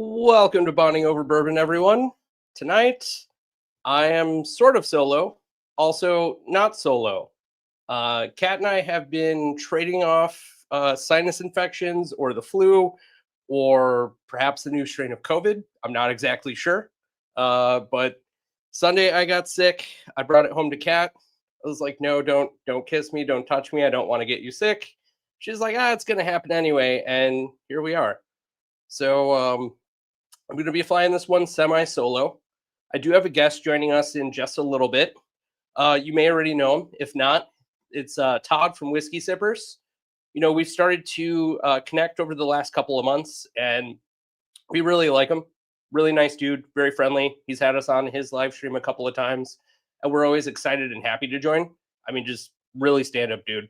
Welcome to Bonding Over Bourbon, everyone. Tonight, I am sort of solo, also not solo. Kat and I have been trading off sinus infections or the flu, or perhaps the new strain of COVID. I'm not exactly sure. But Sunday I got sick. I brought it home to Kat. I was like, no, don't kiss me, don't touch me. I don't want to get you sick. She's like, it's gonna happen anyway, and here we are. So I'm going to be flying this one semi-solo. I do have a guest joining us in just a little bit. You may already know him. If not, it's Todd from WhiskeySippers. You know, we've started to connect over the last couple of months, and we really like him. Really nice dude, very friendly. He's had us on his live stream a couple of times, and we're always excited and happy to join. I mean, just really stand-up dude.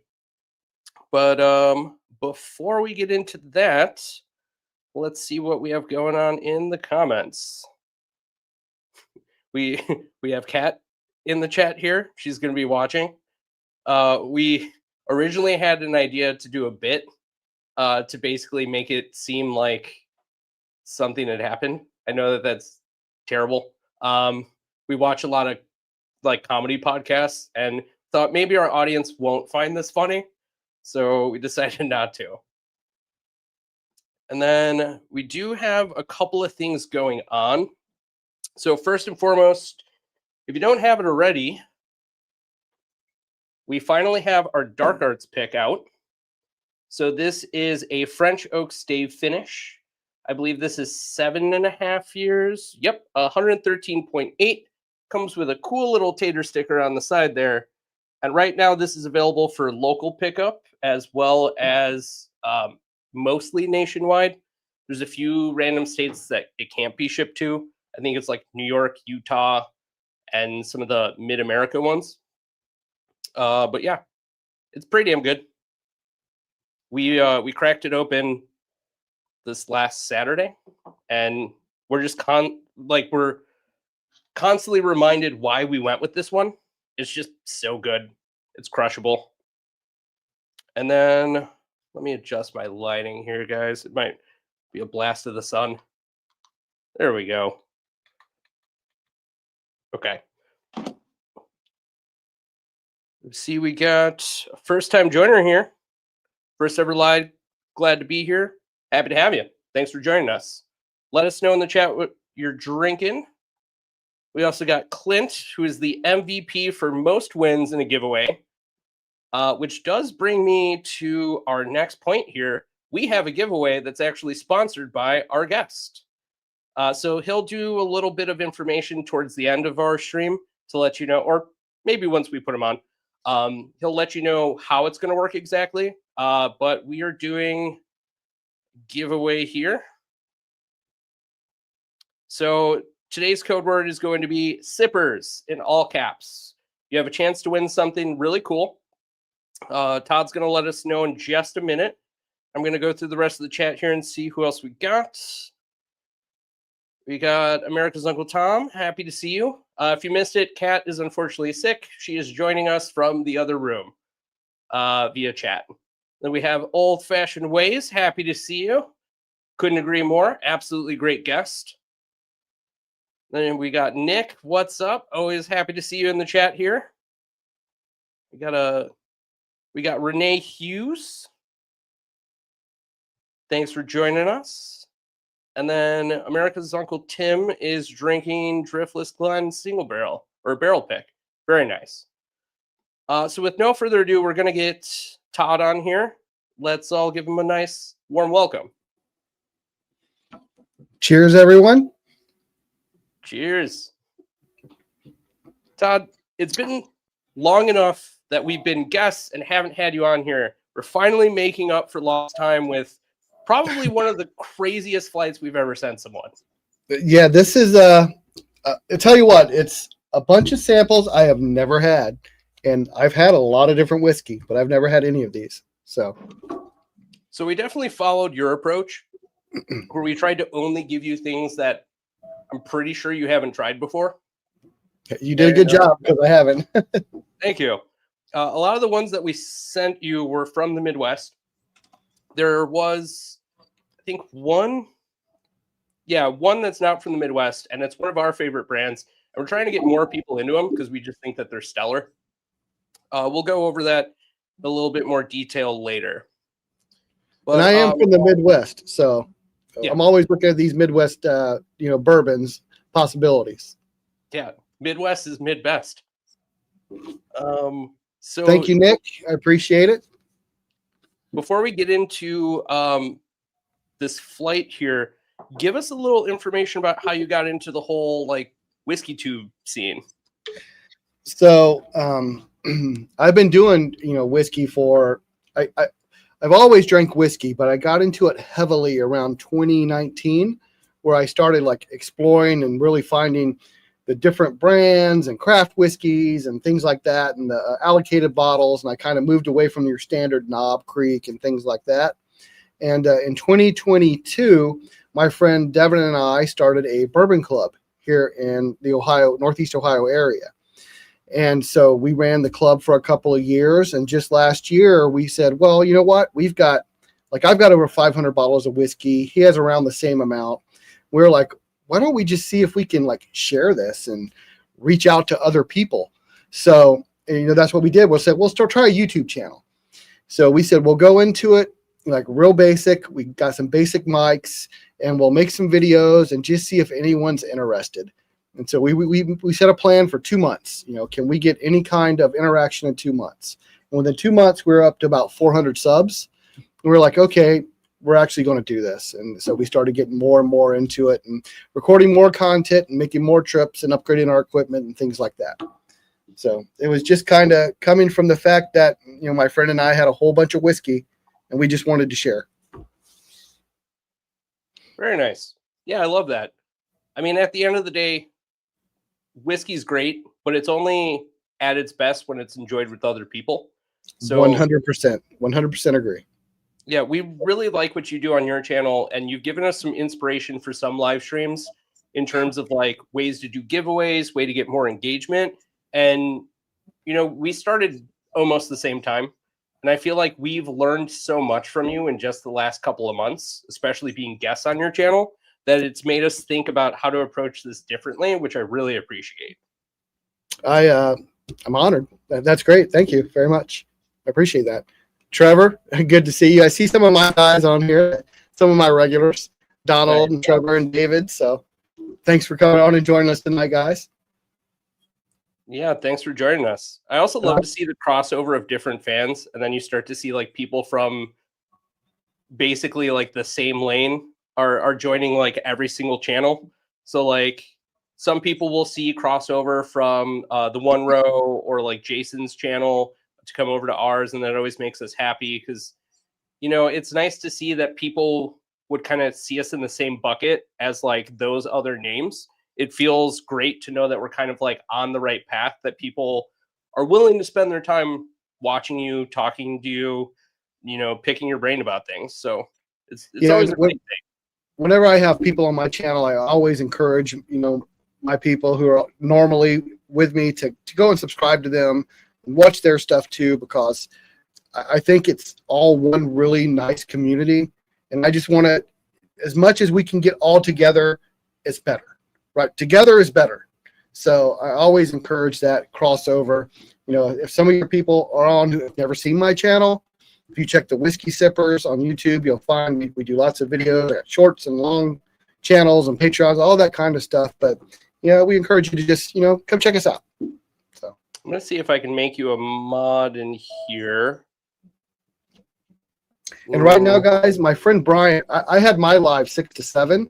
But before we get into that, let's see what we have going on in the comments. We have Kat in the chat here. She's going to be watching. We originally had an idea to do a bit to basically make it seem like something had happened. I know that that's terrible. We watch a lot of like comedy podcasts and thought maybe our audience won't find this funny. So we decided not to. And then we do have a couple of things going on. So first and foremost, if you don't have it already, we finally have our Dark Arts pick out. So this is a French oak stave finish. I believe this is 7.5 years. Yep, 113.8. Comes with a cool little tater sticker on the side there. And right now this is available for local pickup as well as mostly nationwide. There's a few random states that it can't be shipped to. I think it's like New York, Utah, and some of the mid-America ones. But yeah, it's pretty damn good. We cracked it open this last Saturday, and we're just we're constantly reminded why we went with this one. It's just so good. It's crushable. And then let me adjust my lighting here, guys. It might be a blast of the sun. There we go. Okay. Let's see, we got a first-time joiner here. First ever live. Glad to be here. Happy to have you. Thanks for joining us. Let us know in the chat what you're drinking. We also got Clint, who is the MVP for most wins in a giveaway, which does bring me to our next point here. We have a giveaway that's actually sponsored by our guest. So he'll do a little bit of information towards the end of our stream to let you know, or maybe once we put him on, he'll let you know how it's going to work exactly. But we are doing giveaway here. So today's code word is going to be sippers in all caps. You have a chance to win something really cool. Todd's going to let us know in just a minute. I'm going to go through the rest of the chat here and see who else we got. We got America's Uncle Tom. Happy to see you. If you missed it, Kat is unfortunately sick. She is joining us from the other room via chat. Then we have Old Fashioned Ways. Happy to see you. Couldn't agree more. Absolutely great guest. Then we got Nick. What's up? Always happy to see you in the chat here. We got Renee Hughes. Thanks for joining us. And then America's Uncle Tim is drinking Driftless Glen single barrel or barrel pick. Very nice. So with no further ado, we're going to get Todd on here. Let's all give him a nice warm welcome. Cheers, everyone. Cheers. Todd, it's been long enough that we've been guests and haven't had you on here. We're finally making up for lost time with probably one of the craziest flights we've ever sent someone. Yeah, this is I'll tell you what, it's a bunch of samples I have never had, and I've had a lot of different whiskey, but I've never had any of these. So we definitely followed your approach, where we tried to only give you things that I'm pretty sure you haven't tried before. You did a good job, because I haven't. Thank you. A lot of the ones that we sent you were from the Midwest. There was, I think, one Yeah, one that's not from the Midwest, and it's one of our favorite brands. And we're trying to get more people into them because we just think that they're stellar. We'll go over that in a little bit more detail later. But And I am from the Midwest, so yeah. I'm always looking at these Midwest, bourbons possibilities. Yeah, Midwest is Midbest. So thank you, Nick. I appreciate it. Before we get into this flight here, give us a little information about how you got into the whole like whiskey tube scene. So I've been doing whiskey for I've always drank whiskey, but I got into it heavily around 2019, where I started like exploring and really finding the different brands and craft whiskeys and things like that, and the allocated bottles. And I kind of moved away from your standard Knob Creek and things like that. And in 2022, my friend Devin and I started a bourbon club here in the Northeast Ohio area. And so we ran the club for a couple of years. And just last year we said, well, you know what? I've got over 500 bottles of whiskey. He has around the same amount. We're like, why don't we just see if we can like share this and reach out to other people? So, that's what we did. We said, we'll try a YouTube channel. So we said, we'll go into it like real basic. We got some basic mics and we'll make some videos and just see if anyone's interested. And so we set a plan for 2 months. Can we get any kind of interaction in 2 months? And within 2 months, we were up to about 400 subs. And we were like, okay, we're actually going to do this. And so we started getting more and more into it and recording more content and making more trips and upgrading our equipment and things like that. So it was just kind of coming from the fact that, my friend and I had a whole bunch of whiskey and we just wanted to share. Very nice. Yeah, I love that. I mean, at the end of the day, whiskey's great, but it's only at its best when it's enjoyed with other people. So 100% agree. Yeah, we really like what you do on your channel, and you've given us some inspiration for some live streams in terms of like ways to do giveaways, way to get more engagement. And, we started almost the same time. And I feel like we've learned so much from you in just the last couple of months, especially being guests on your channel, that it's made us think about how to approach this differently, which I really appreciate. I'm honored. That's great. Thank you very much. I appreciate that. Trevor, good to see you. I see some of my guys on here, some of my regulars, Donald and Trevor and David. So thanks for coming on and joining us tonight, guys. Yeah, thanks for joining us. I also love to see the crossover of different fans, and then you start to see like people from basically like the same lane are joining like every single channel. So like some people will see crossover from the One Row or like Jason's channel to come over to ours, and that always makes us happy because it's nice to see that people would kind of see us in the same bucket as like those other names. It feels great to know that we're kind of like on the right path, that people are willing to spend their time watching you, talking to you, picking your brain about things. So it's always a great thing. Whenever I have people on my channel, I always encourage my people who are normally with me to go and subscribe to them and watch their stuff too, because I think it's all one really nice community. And I just want to, as much as we can get all together, it's better, right? Together is better. So I always encourage that crossover. If some of your people are on who have never seen my channel, if you check the WhiskeySippers on YouTube, you'll find we do lots of videos, shorts and long channels and Patreons, all that kind of stuff. But, we encourage you to just, come check us out. So I'm going to see if I can make you a mod in here. And right now, guys, my friend Brian, I had my live 6 to 7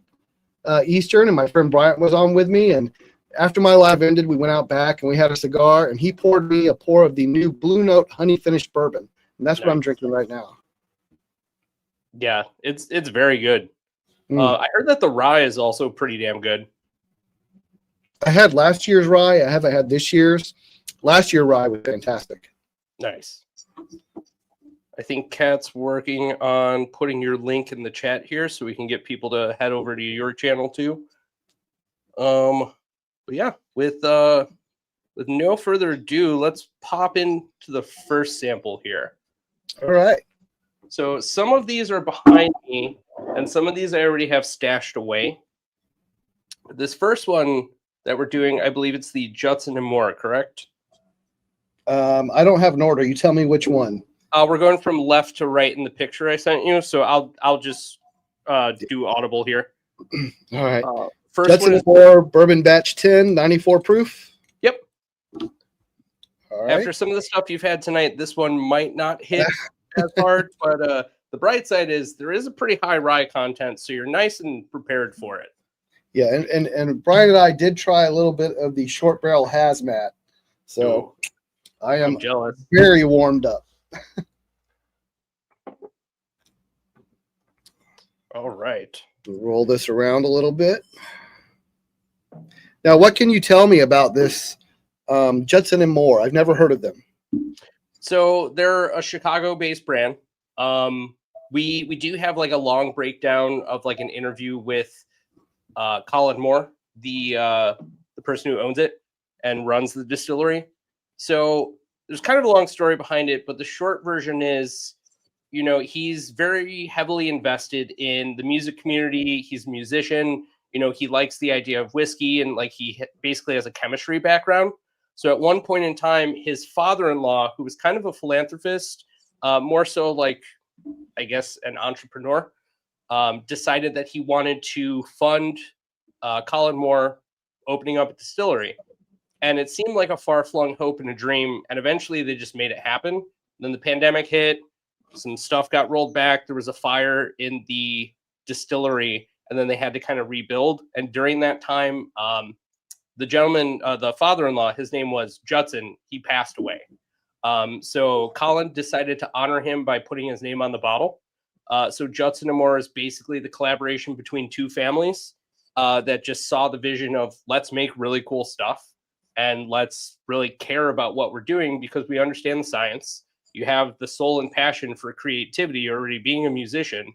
Eastern, and my friend Bryant was on with me. And after my live ended, we went out back and we had a cigar, and he poured me a pour of the new Blue Note honey finished bourbon. And that's what I'm drinking right now. Yeah, it's very good. I heard that the rye is also pretty damn good. I had last year's rye. I haven't had this year's. Last year's rye was fantastic. Nice. I think Kat's working on putting your link in the chat here so we can get people to head over to your channel too. But yeah, with no further ado, let's pop into the first sample here. All right. So some of these are behind me, and some of these I already have stashed away. This first one that we're doing, I believe it's the Judson and More, correct? I don't have an order. You tell me which one. We're going from left to right in the picture I sent you, so I'll just do audible here. All right. First Judson one is More Bourbon Batch 10, 94 proof. Yep. All right. After some of the stuff you've had tonight, this one might not hit as hard, but the bright side is there is a pretty high rye content, so you're nice and prepared for it. Yeah, and Brian and I did try a little bit of the short barrel hazmat, so I'm jealous. Very warmed up. All right. Roll this around a little bit. Now, what can you tell me about this Judson and More? I've never heard of them. So they're a Chicago-based brand. We do have like a long breakdown of like an interview with Colin Moore, the person who owns it and runs the distillery. So there's kind of a long story behind it, but the short version is, you know, he's very heavily invested in the music community. He's a musician. You know, he likes the idea of whiskey, and like he basically has a chemistry background. So at one point in time, his father-in-law, who was kind of a philanthropist, more so like, I guess, an entrepreneur, decided that he wanted to fund Colin Moore opening up a distillery. And it seemed like a far-flung hope and a dream. And eventually they just made it happen. Then the pandemic hit. Some stuff got rolled back. There was a fire in the distillery. And then they had to kind of rebuild. And during that time, the gentleman, the father-in-law, his name was Judson. He passed away. So Colin decided to honor him by putting his name on the bottle. So Judson and More is basically the collaboration between two families that just saw the vision of let's make really cool stuff and let's really care about what we're doing because we understand the science. You have the soul and passion for creativity already being a musician.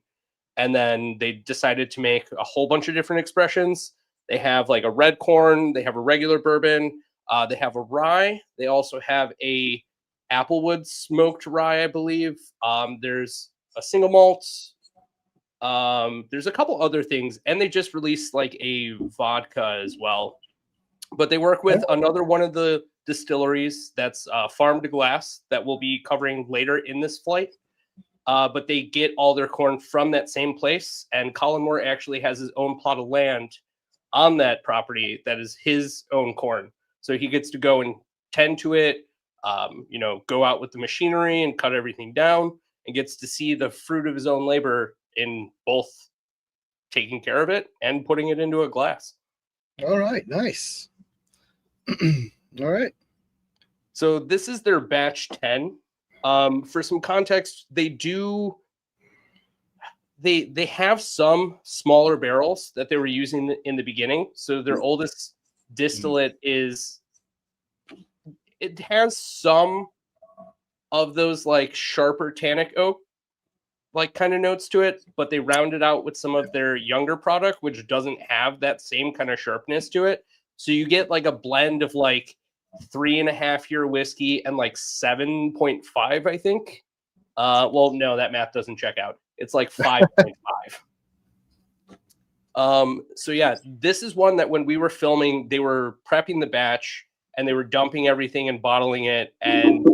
And then they decided to make a whole bunch of different expressions. They have like a red corn. They have a regular bourbon. They have a rye. They also have a applewood smoked rye, I believe. There's a single malt. There's a couple other things, and they just released like a vodka as well. But they work with another one of the distilleries that's Farm to Glass that we'll be covering later in this flight. But they get all their corn from that same place, and Colin Moore actually has his own plot of land on that property that is his own corn. So he gets to go and tend to it, you know, go out with the machinery and cut everything down, and gets to see the fruit of his own labor in both taking care of it and putting it into a glass. All right, nice. All right. So this is their batch 10. For some context, they have some smaller barrels that they were using in the beginning. So their oldest distillate it has some of those like sharper tannic oak like kind of notes to it, but they round it out with some of their younger product, which doesn't have that same kind of sharpness to it. So you get like a blend of like 3.5-year whiskey and like 7.5, I think. Well, no, that math doesn't check out. It's like 5.5. So yeah, this is one that when we were filming, they were prepping the batch and they were dumping everything and bottling it, and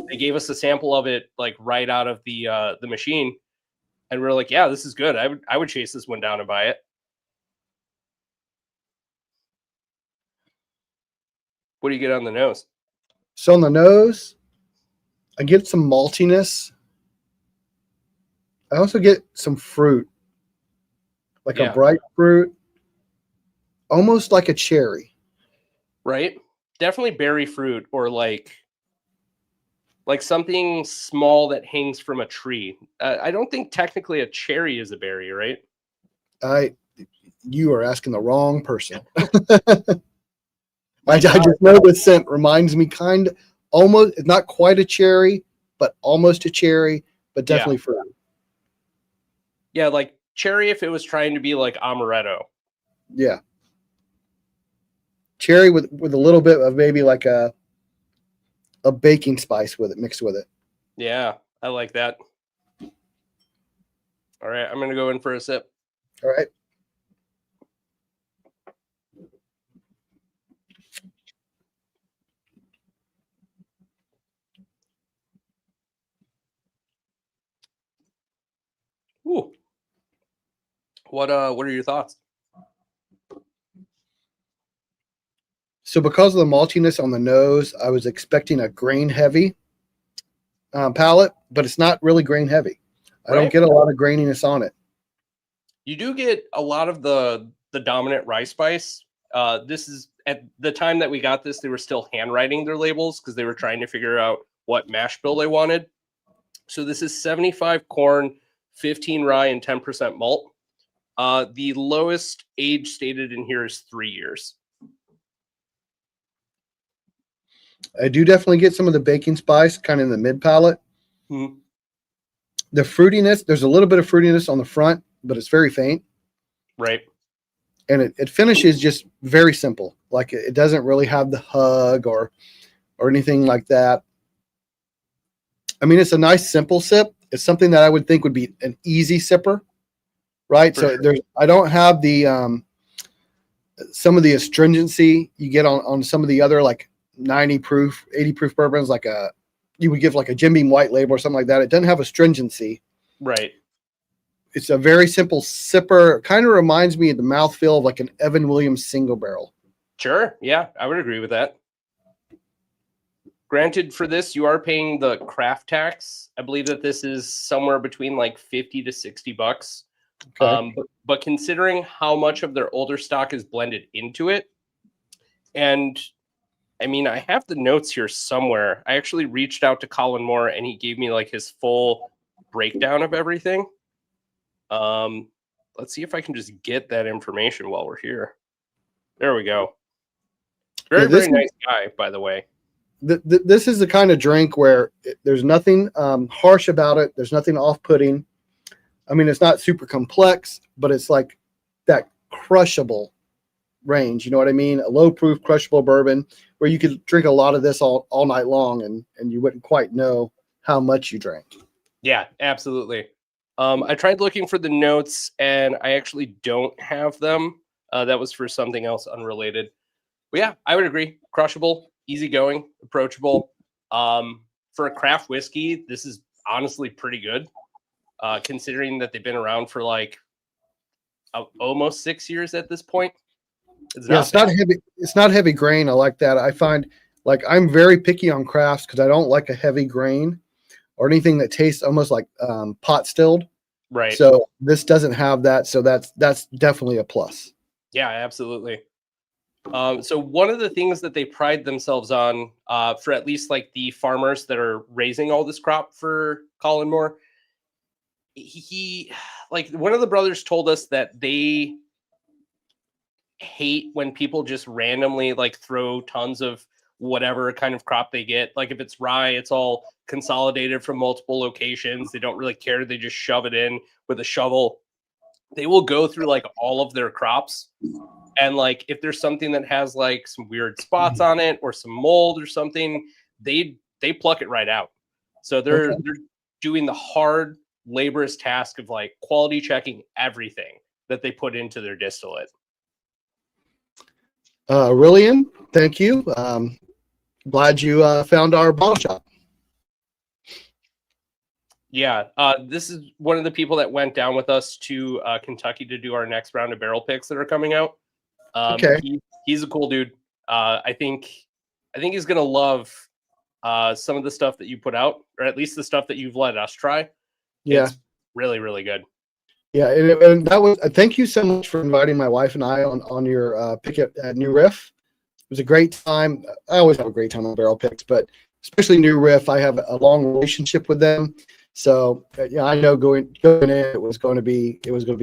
they gave us a sample of it like right out of the machine, and we were like, yeah, this is good. I would chase this one down and buy it. What do you get on the nose? So on the nose, I get some maltiness. I also get some fruit, like a bright fruit, almost like a cherry. Right? Definitely berry fruit, or like something small that hangs from a tree. I don't think technically a cherry is a berry, right? You are asking the wrong person. I just know the scent reminds me almost, not quite a cherry, but almost a cherry, but definitely fruit. Yeah, like cherry if it was trying to be like amaretto. Yeah. Cherry with a little bit of maybe like a baking spice with it, mixed with it. Yeah, I like that. All right, I'm going to go in for a sip. All right. What are your thoughts? So because of the maltiness on the nose, I was expecting a grain heavy palate, but it's not really grain heavy. I don't get a lot of graininess on it. You do get a lot of the dominant rye spice. This is at the time that we got this, they were still handwriting their labels because they were trying to figure out what mash bill they wanted. So this is 75 corn, 15 rye, and 10% malt. The lowest age stated in here is 3 years. I do definitely get some of the baking spice kind of in the mid palate. Mm-hmm. The fruitiness, there's a little bit of fruitiness on the front, but it's very faint. Right. And it finishes just very simple. Like it doesn't really have the hug or anything like that. I mean, it's a nice simple sip. It's something that I would think would be an easy sipper, right? For so sure. I don't have the some of the astringency you get on some of the other like 90 proof, 80 proof bourbons, like you would give like a Jim Beam white label or something like that. It doesn't have astringency. Right. It's a very simple sipper. Kind of reminds me of the mouthfeel of like an Evan Williams single barrel. Sure. Yeah, I would agree with that. Granted, for this, you are paying the craft tax. I believe that this is somewhere between like $50 to $60. Okay. But considering how much of their older stock is blended into it, and I mean, I have the notes here somewhere. I actually reached out to Colin Moore and he gave me like his full breakdown of everything. Let's see if I can just get that information while we're here. There we go. Very, very nice guy, by the way. This is the kind of drink where there's nothing harsh about it. There's nothing off-putting. I mean, it's not super complex, but it's like that crushable range. You know what I mean? A low-proof, crushable bourbon where you could drink a lot of this all night long and you wouldn't quite know how much you drank. Yeah, absolutely. I tried looking for the notes, and I actually don't have them. That was for something else unrelated. But yeah, I would agree. Crushable, easygoing, approachable. For a craft whiskey, this is honestly pretty good, considering that they've been around for like almost 6 years at this point. It's not heavy. It's not heavy grain. I like that. I find like I'm very picky on crafts because I don't like a heavy grain or anything that tastes almost like pot stilled. Right. So this doesn't have that. So that's definitely a plus. Yeah, absolutely. So one of the things that they pride themselves on, for at least like the farmers that are raising all this crop for Colin Moore, he like one of the brothers told us that they hate when people just randomly like throw tons of whatever kind of crop they get. Like if it's rye, it's all consolidated from multiple locations. They don't really care. They just shove it in with a shovel. They will go through like all of their crops. And like if there's something that has like some weird spots on it or some mold or something, they pluck it right out. So they're doing the hard, laborious task of like quality checking everything that they put into their distillate. Rillian, thank you. Glad you found our bottle shop. Yeah, this is one of the people that went down with us to Kentucky to do our next round of barrel picks that are coming out. Okay. He's a cool dude. I think he's gonna love some of the stuff that you put out, or at least the stuff that you've let us try. Yeah, it's really, really good. Yeah, and that was. Thank you so much for inviting my wife and I on your pick at New Riff. It was a great time. I always have a great time on barrel picks, but especially New Riff, I have a long relationship with them. So yeah, I know going in, it was going to be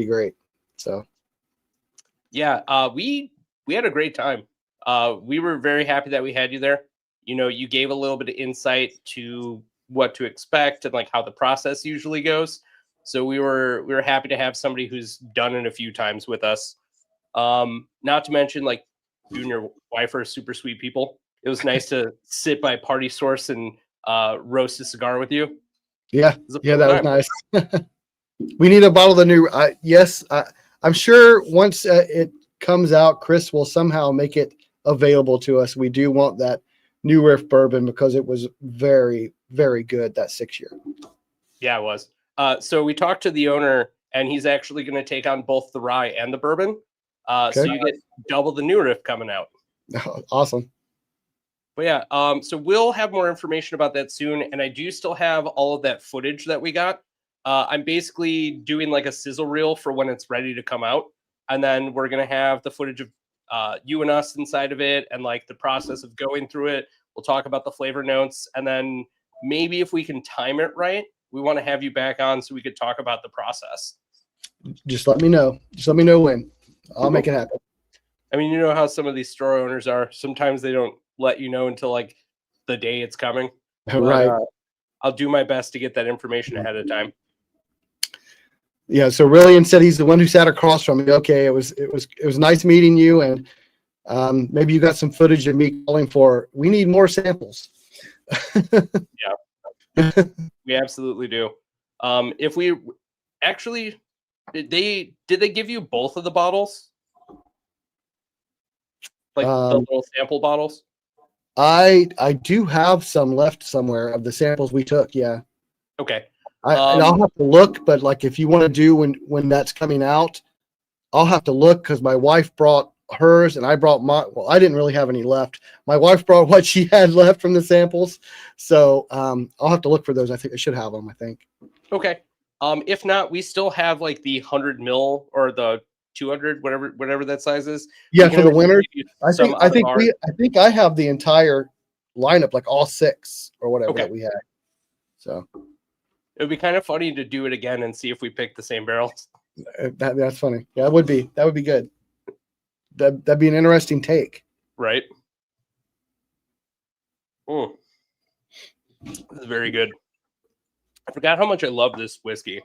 great. So yeah, we had a great time. We were very happy that we had you there. You know, you gave a little bit of insight to what to expect and like how the process usually goes. So we were happy to have somebody who's done it a few times with us. Not to mention like you and your wife are super sweet people. It was nice to sit by Party Source and roast a cigar with you. Yeah, that was nice. We need a bottle of the new. Yes, I'm sure once it comes out, Chris will somehow make it available to us. We do want that New Riff bourbon because it was very, very good that 6 year. Yeah, it was. So we talked to the owner and he's actually going to take on both the rye and the bourbon. Okay. So you get double the new riff coming out. Awesome. But yeah, so we'll have more information about that soon, and I do still have all of that footage that we got. I'm basically doing like a sizzle reel for when it's ready to come out, and then we're going to have the footage of you and us inside of it, and like the process of going through it. We'll talk about the flavor notes, and then maybe if we can time it right, we want to have you back on so we could talk about the process. Just let me know. Just let me know when. I'll make it happen. I mean, you know how some of these store owners are. Sometimes they don't let you know until like the day it's coming. Right. I'll do my best to get that information ahead of time. Yeah. So Rillian said he's the one who sat across from me. Okay. It was nice meeting you, and maybe you got some footage of me calling for. We need more samples. Yeah, we absolutely do. If we actually did they give you both of the bottles? Like the little sample bottles? I do have some left somewhere of the samples we took. Yeah. Okay. And I'll have to look, but like if you want to do when that's coming out, I'll have to look because my wife brought hers and I brought my. Well, I didn't really have any left. My wife brought what she had left from the samples, so I'll have to look for those. I think I should have them. I think. Okay. If not, we still have like the 100 ml or the 200, whatever that size is. Yeah, for the winter. I think I have the entire lineup, like all 6 or whatever that we had. So it would be kind of funny to do it again and see if we pick the same barrels. That's funny. Yeah, it would be. That would be good. That'd be an interesting take. Right. Oh, this is very good. I forgot how much I love this whiskey.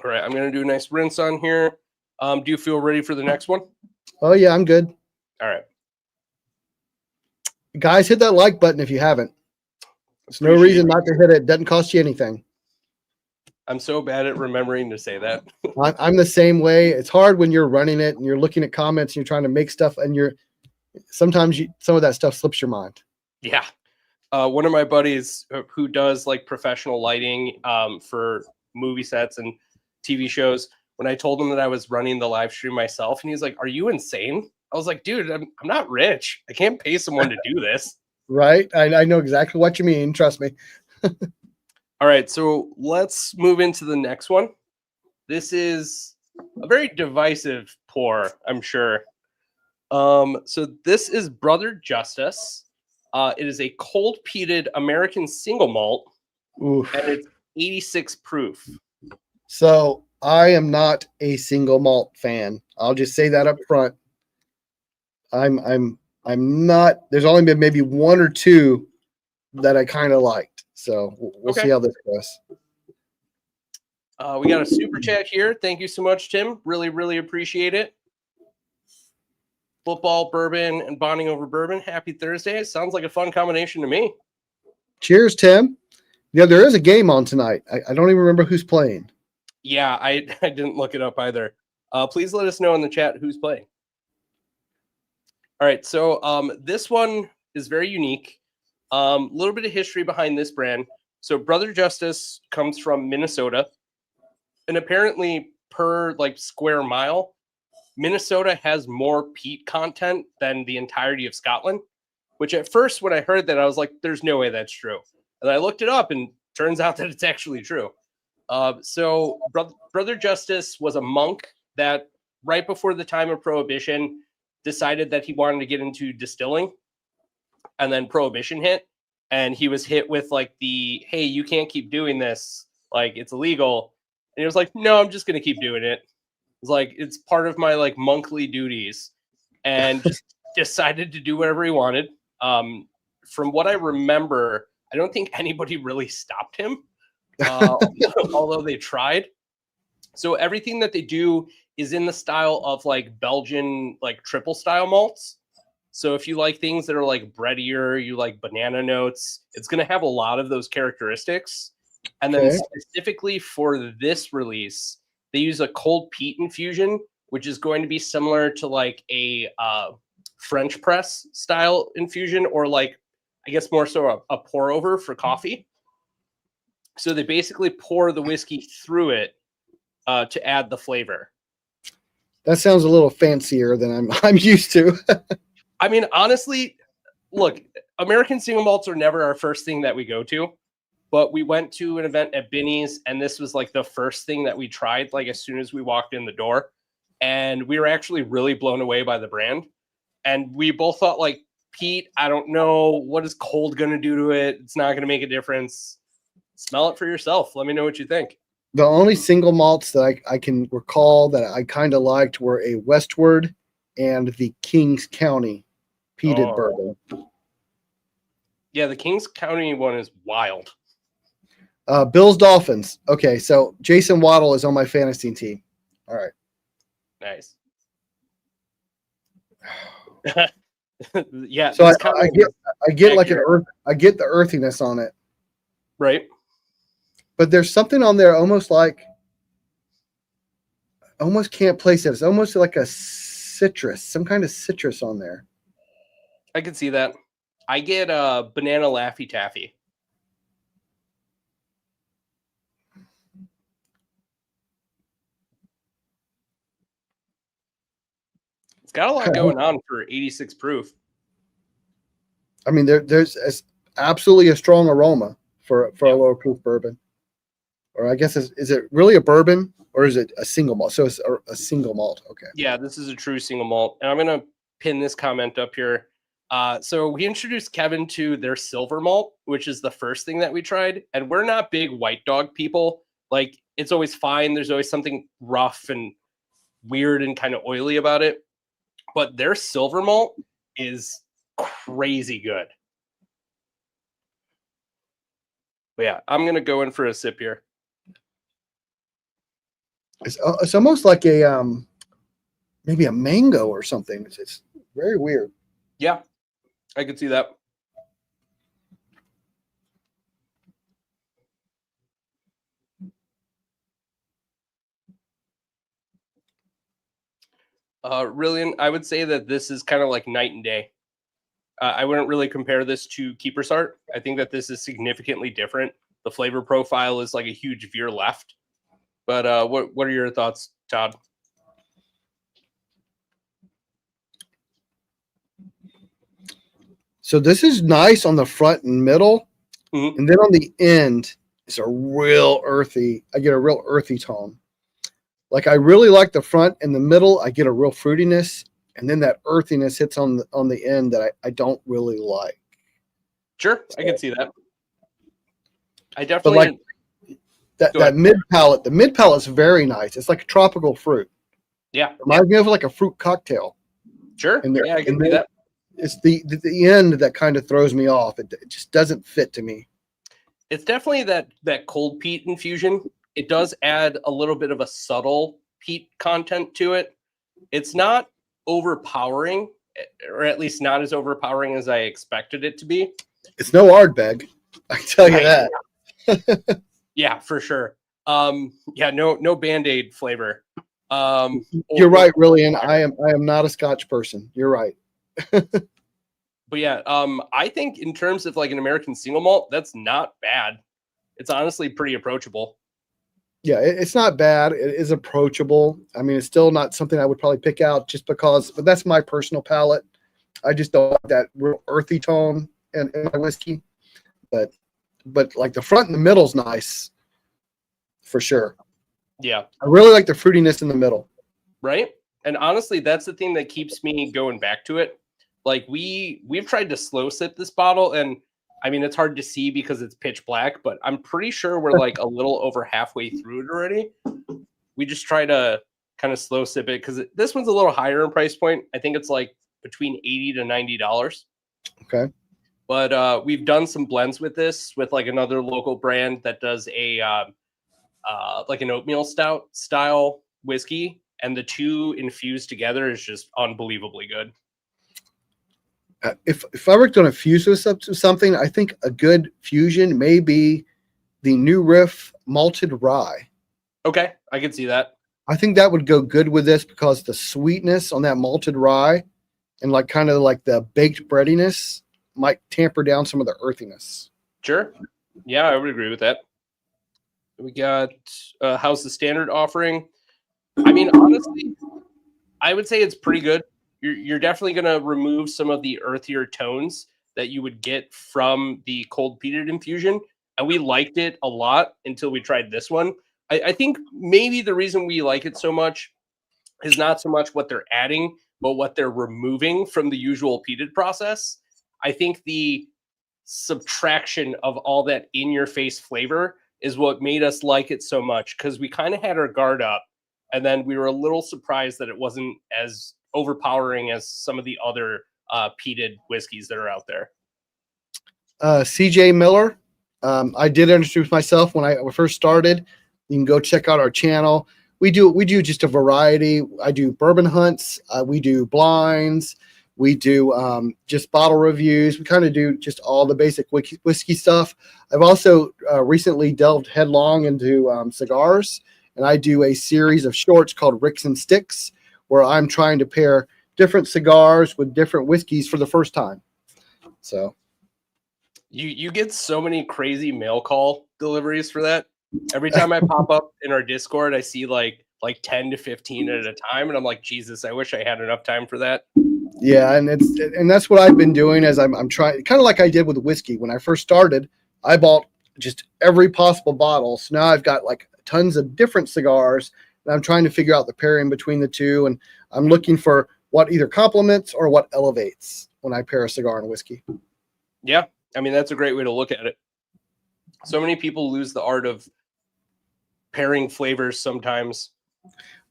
All right, I'm going to do a nice rinse on here. Do you feel ready for the next one? Oh, yeah, I'm good. All right. Guys, hit that like button if you haven't. There's no reason not to hit it. It doesn't cost you anything. I'm so bad at remembering to say that. I'm the same way. It's hard when you're running it and you're looking at comments and you're trying to make stuff, and sometimes some of that stuff slips your mind. Yeah. One of my buddies who does like professional lighting for movie sets and TV shows, when I told him that I was running the live stream myself, and he's like, "Are you insane?" I was like, "Dude, I'm not rich. I can't pay someone to do this." Right. I know exactly what you mean. Trust me. All right. So let's move into the next one. This is a very divisive pour, I'm sure. So this is Brother Justus. It is a cold peated American single malt. Oof. And it's 86 proof. So I am not a single malt fan. I'll just say that up front. I'm not. There's only been maybe 1 or 2 that I kind of liked. So we'll see how this goes. We got a super chat here. Thank you so much, Tim. Really, really appreciate it. Football, bourbon, and bonding over bourbon. Happy Thursday. Sounds like a fun combination to me. Cheers, Tim. Yeah, there is a game on tonight. I don't even remember who's playing. Yeah, I didn't look it up either. Please let us know in the chat who's playing. All right, so this one is very unique. A little bit of history behind this brand. So Brother Justus comes from Minnesota. And apparently per like square mile, Minnesota has more peat content than the entirety of Scotland, which at first when I heard that, I was like, there's no way that's true. And I looked it up and turns out that it's actually true. So Brother Justus was a monk that right before the time of Prohibition decided that he wanted to get into distilling, and then Prohibition hit and he was hit with like the, hey, you can't keep doing this. Like it's illegal. And he was like, no, I'm just going to keep doing it. It's like, it's part of my like monthly duties, and just decided to do whatever he wanted. From what I remember, I don't think anybody really stopped him, although they tried. So everything that they do is in the style of like Belgian, like triple style malts. So if you like things that are like breadier, you like banana notes, it's going to have a lot of those characteristics. And then specifically for this release, they use a cold peat infusion, which is going to be similar to like a French press style infusion, or like, I guess more so a pour over for coffee. So they basically pour the whiskey through it to add the flavor. That sounds a little fancier than I'm used to. I mean, honestly, look, American single malts are never our first thing that we go to, but we went to an event at Binny's, and this was like the first thing that we tried, like as soon as we walked in the door, and we were actually really blown away by the brand. And we both thought, like, Pete, I don't know, what is cold going to do to it? It's not going to make a difference. Smell it for yourself. Let me know what you think. The only single malts that I can recall that I kind of liked were a Westward and the Kings County peated bourbon. Yeah, the Kings County one is wild. Bills Dolphins. Okay, so Jason Waddle is on my fantasy team. All right. Nice. Yeah. So I get like I get the earthiness on it. Right. But there's something on there almost can't place it. It's almost like a citrus, some kind of citrus on there. I can see that. I get a banana Laffy Taffy. It's got a lot going on for 86 proof. I mean, there's absolutely a strong aroma for a lower proof bourbon. Or I guess is it really a bourbon or is it a single malt? So it's a single malt. Okay. Yeah, this is a true single malt. And I'm going to pin this comment up here. So we introduced Kevin to their silver malt, which is the first thing that we tried. And we're not big White Dog people. Like, it's always fine. There's always something rough and weird and kind of oily about it. But their silver malt is crazy good. But yeah, I'm going to go in for a sip here. It's almost like a maybe a mango or something. It's very weird. Yeah, I could see that. Really, I would say that this is kind of like night and day. I wouldn't really compare this to Keeper's Art. I think that this is significantly different. The flavor profile is like a huge veer left. But what are your thoughts, Todd? So this is nice on the front and middle. Mm-hmm. And then on the end, it's a real earthy. I get a real earthy tone. Like I really like the front and the middle. I get a real fruitiness. And then that earthiness hits on the end that I don't really like. Sure, so, I can see that. I definitely like that mid palate. The mid palate is very nice. It's like a tropical fruit. Yeah, reminds me of like a fruit cocktail. Sure. Yeah, I can see that. It's the end that kind of throws me off. It just doesn't fit to me. It's definitely that cold peat infusion. It does add a little bit of a subtle peat content to it. It's not overpowering, or at least not as overpowering as I expected it to be. It's no Ardbeg, I can tell you that. Yeah, for sure. No Band-Aid flavor. You're right, really, and I am not a Scotch person. You're right. But yeah, I think in terms of like an American single malt, that's not bad. It's honestly pretty approachable. Yeah, it's not bad. It is approachable. I mean, it's still not something I would probably pick out just because, but that's my personal palate. I just don't like that real earthy tone in my whiskey. But like the front and the middle is nice for sure. Yeah. I really like the fruitiness in the middle. Right. And honestly, that's the thing that keeps me going back to it. Like we've tried to slow sip this bottle, and I mean, it's hard to see because it's pitch black, but I'm pretty sure we're like a little over halfway through it already. We just try to kind of slow sip it because this one's a little higher in price point. I think it's like between $80 to $90. Okay. But we've done some blends with this with like another local brand that does a like an oatmeal stout style whiskey, and the two infused together is just unbelievably good. If I were going to fuse with something, I think a good fusion may be the New Riff malted rye. Okay, I can see that. I think that would go good with this because the sweetness on that malted rye and like kind of like the baked breadiness might tamper down some of the earthiness. Sure. Yeah, I would agree with that. We got how's the standard offering? I mean, honestly, I would say it's pretty good. You're definitely going to remove some of the earthier tones that you would get from the cold peated infusion. And we liked it a lot until we tried this one. I think maybe the reason we like it so much is not so much what they're adding, but what they're removing from the usual peated process. I think the subtraction of all that in your face flavor is what made us like it so much, because we kind of had our guard up and then we were a little surprised that it wasn't as overpowering as some of the other peated whiskeys that are out there. CJ Miller. I did introduce myself when I first started. You can go check out our channel. We do just a variety. I do bourbon hunts. We do blinds. We do just bottle reviews. We kind of do just all the basic whiskey stuff. I've also recently delved headlong into cigars, and I do a series of shorts called Ricks and Sticks, where I'm trying to pair different cigars with different whiskeys for the first time. So you get so many crazy mail call deliveries for that. Every time I pop up in our Discord, I see like 10 to 15 at a time, and I'm like, Jesus, I wish I had enough time for that. Yeah, and that's what I've been doing as I'm trying, kind of like I did with whiskey. When I first started, I bought just every possible bottle. So now I've got like tons of different cigars, and I'm trying to figure out the pairing between the two, and I'm looking for what either complements or what elevates when I pair a cigar and whiskey. Yeah, I mean, that's a great way to look at it. So many people lose the art of pairing flavors sometimes.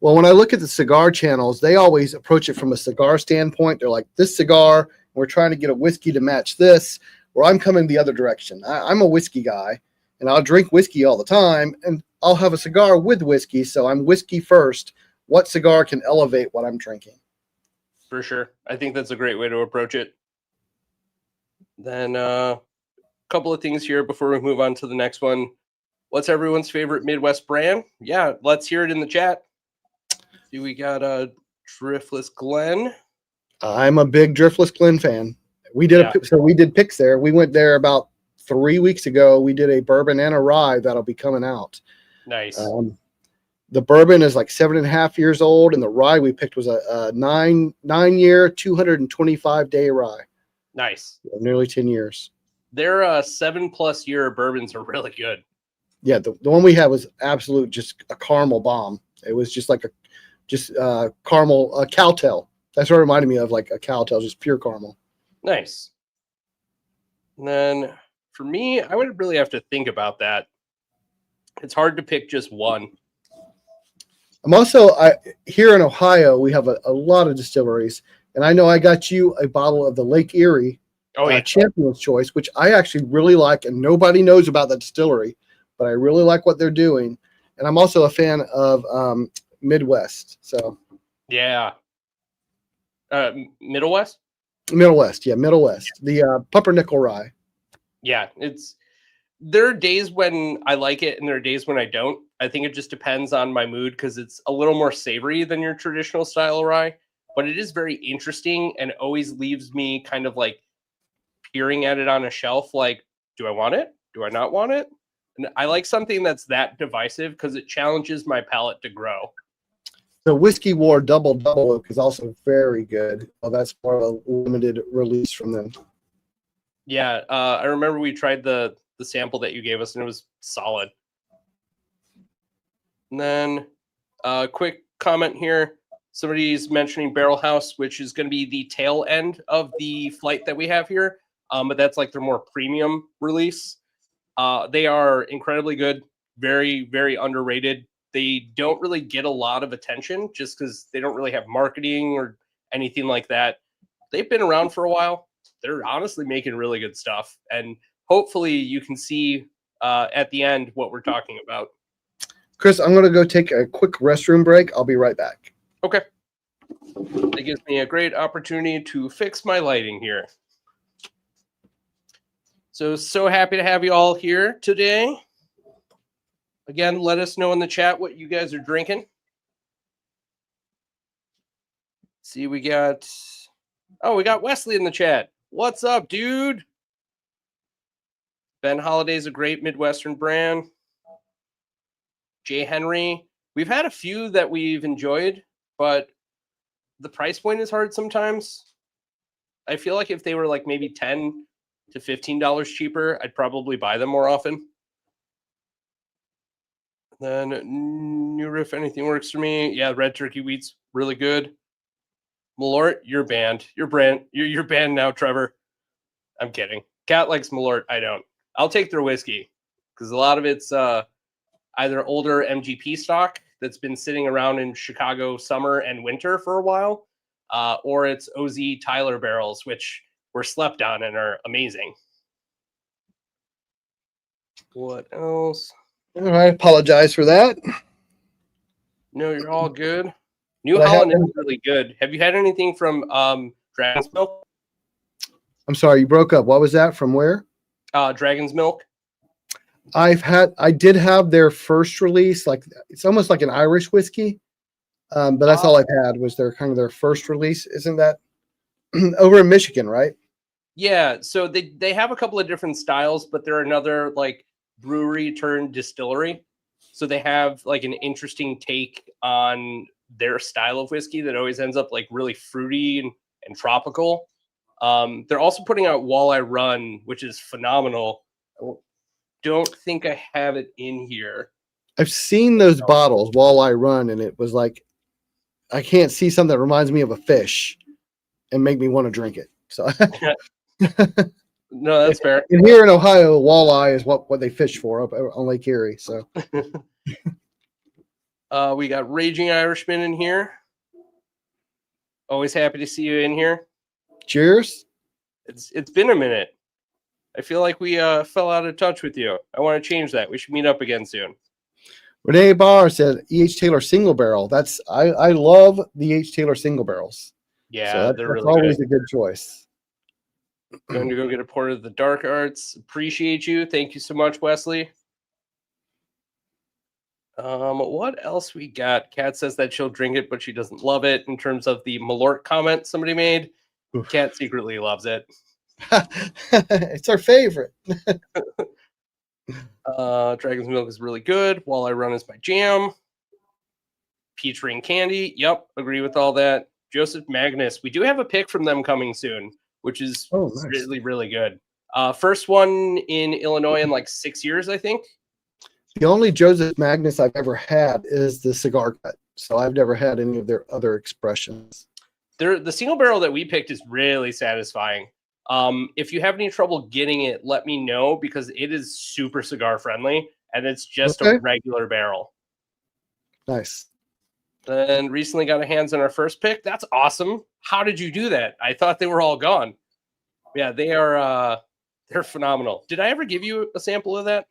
Well, when I look at the cigar channels, they always approach it from a cigar standpoint. They're like, this cigar, we're trying to get a whiskey to match this, where I'm coming the other direction. I'm a whiskey guy, and I'll drink whiskey all the time, and I'll have a cigar with whiskey, so I'm whiskey first. What cigar can elevate what I'm drinking? For sure. I think that's a great way to approach it. Then a couple of things here before we move on to the next one. What's everyone's favorite Midwest brand? Yeah, let's hear it in the chat. See, we got a Driftless Glen. I'm a big Driftless Glen fan. We did we did picks there. We went there about 3 weeks ago. We did a bourbon and a rye that'll be coming out. Nice. The bourbon is like 7.5 years old, and the rye we picked was a 9-year, 225-day rye. Nice. Nearly 10 years. Their 7+ year bourbons are really good. Yeah, the one we had was absolute, just a caramel bomb. It was just like caramel, a cowtail. That's what it reminded me of, like a cowtail, just pure caramel. Nice. And then for me, I would really have to think about that. It's hard to pick just one. I'm also, here in Ohio, we have a lot of distilleries, and I know I got you a bottle of the Lake Erie Champion's Choice, which I actually really like, and nobody knows about that distillery, but I really like what they're doing. And I'm also a fan of Midwest. So yeah, Middle West. Middle West. The Pumpernickel Rye. Yeah, there are days when I like it and there are days when I don't. I think it just depends on my mood, because it's a little more savory than your traditional style of rye, but it is very interesting and always leaves me kind of like peering at it on a shelf. Like, do I want it? Do I not want it? And I like something that's that divisive because it challenges my palate to grow. The Whiskey War Double Oak is also very good. Well, that's more of a limited release from them. Yeah, I remember we tried the sample that you gave us, and it was solid. And then a quick comment here. Somebody's mentioning Barrel House, which is going to be the tail end of the flight that we have here. But that's like their more premium release. They are incredibly good, very, very underrated. They don't really get a lot of attention just because they don't really have marketing or anything like that. They've been around for a while. They're honestly making really good stuff. And hopefully you can see at the end what we're talking about. Chris, I'm going to go take a quick restroom break. I'll be right back. Okay. That gives me a great opportunity to fix my lighting here. So happy to have you all here today. Again, let us know in the chat what you guys are drinking. See, we got Wesley in the chat. What's up, dude? Ben Holiday's a great Midwestern brand. J. Henry. We've had a few that we've enjoyed, but the price point is hard sometimes. I feel like if they were like maybe $10 to $15 cheaper, I'd probably buy them more often. Then New Riff, anything works for me. Yeah, Red Turkey Wheat's really good. Malort, you're banned. You're banned now, Trevor. I'm kidding. Cat likes Malort. I don't. I'll take their whiskey because a lot of it's either older MGP stock that's been sitting around in Chicago summer and winter for a while, or it's OZ Tyler barrels, which were slept on and are amazing. What else? I apologize for that. No, you're all good. New Holland is really good. Have you had anything from Dragon's Milk? I'm sorry, you broke up. What was that? From where? Dragon's Milk. I did have their first release. Like it's almost like an Irish whiskey, but that's all I've had was their first release. Isn't that over in Michigan, right? Yeah. So they have a couple of different styles, but they're another like brewery turned distillery. So they have like an interesting take on their style of whiskey that always ends up like really fruity and tropical. They're also putting out Walleye Run, which is phenomenal. I don't think I have it in here. I've seen those bottles, Walleye Run, and it was like, I can't see something that reminds me of a fish and make me want to drink it. So no, that's fair. And here in Ohio, walleye is what they fish for up on Lake Erie. So we got Raging Irishman in here. Always happy to see you in here. Cheers. It's been a minute. I feel like we fell out of touch with you. I want to change that. We should meet up again soon. Renee Barr said E.H. Taylor single barrel. I love the E.H. Taylor single barrels. Yeah, so they're that's really always good. a good choice. Going to go get a port of the Dark Arts. Appreciate you. Thank you so much, Wesley. What else we got? Kat says that she'll drink it, but she doesn't love it. In terms of the Malort comment somebody made, Kat secretly loves it. It's our favorite. Dragon's Milk is really good. Walleye Run is my jam. Peach Ring Candy. Yep, agree with all that. Joseph Magnus. We do have a pick from them coming soon, which is nice. really, really good. First one in Illinois in like 6 years, I think. The only Joseph Magnus I've ever had is the cigar cut. So I've never had any of their other expressions. The single barrel that we picked is really satisfying. If you have any trouble getting it, let me know because it is super cigar friendly and it's just a regular barrel. Nice. And recently got our hands on our first pick. That's awesome. How did you do that? I thought they were all gone. Yeah, they are. They're phenomenal. Did I ever give you a sample of that?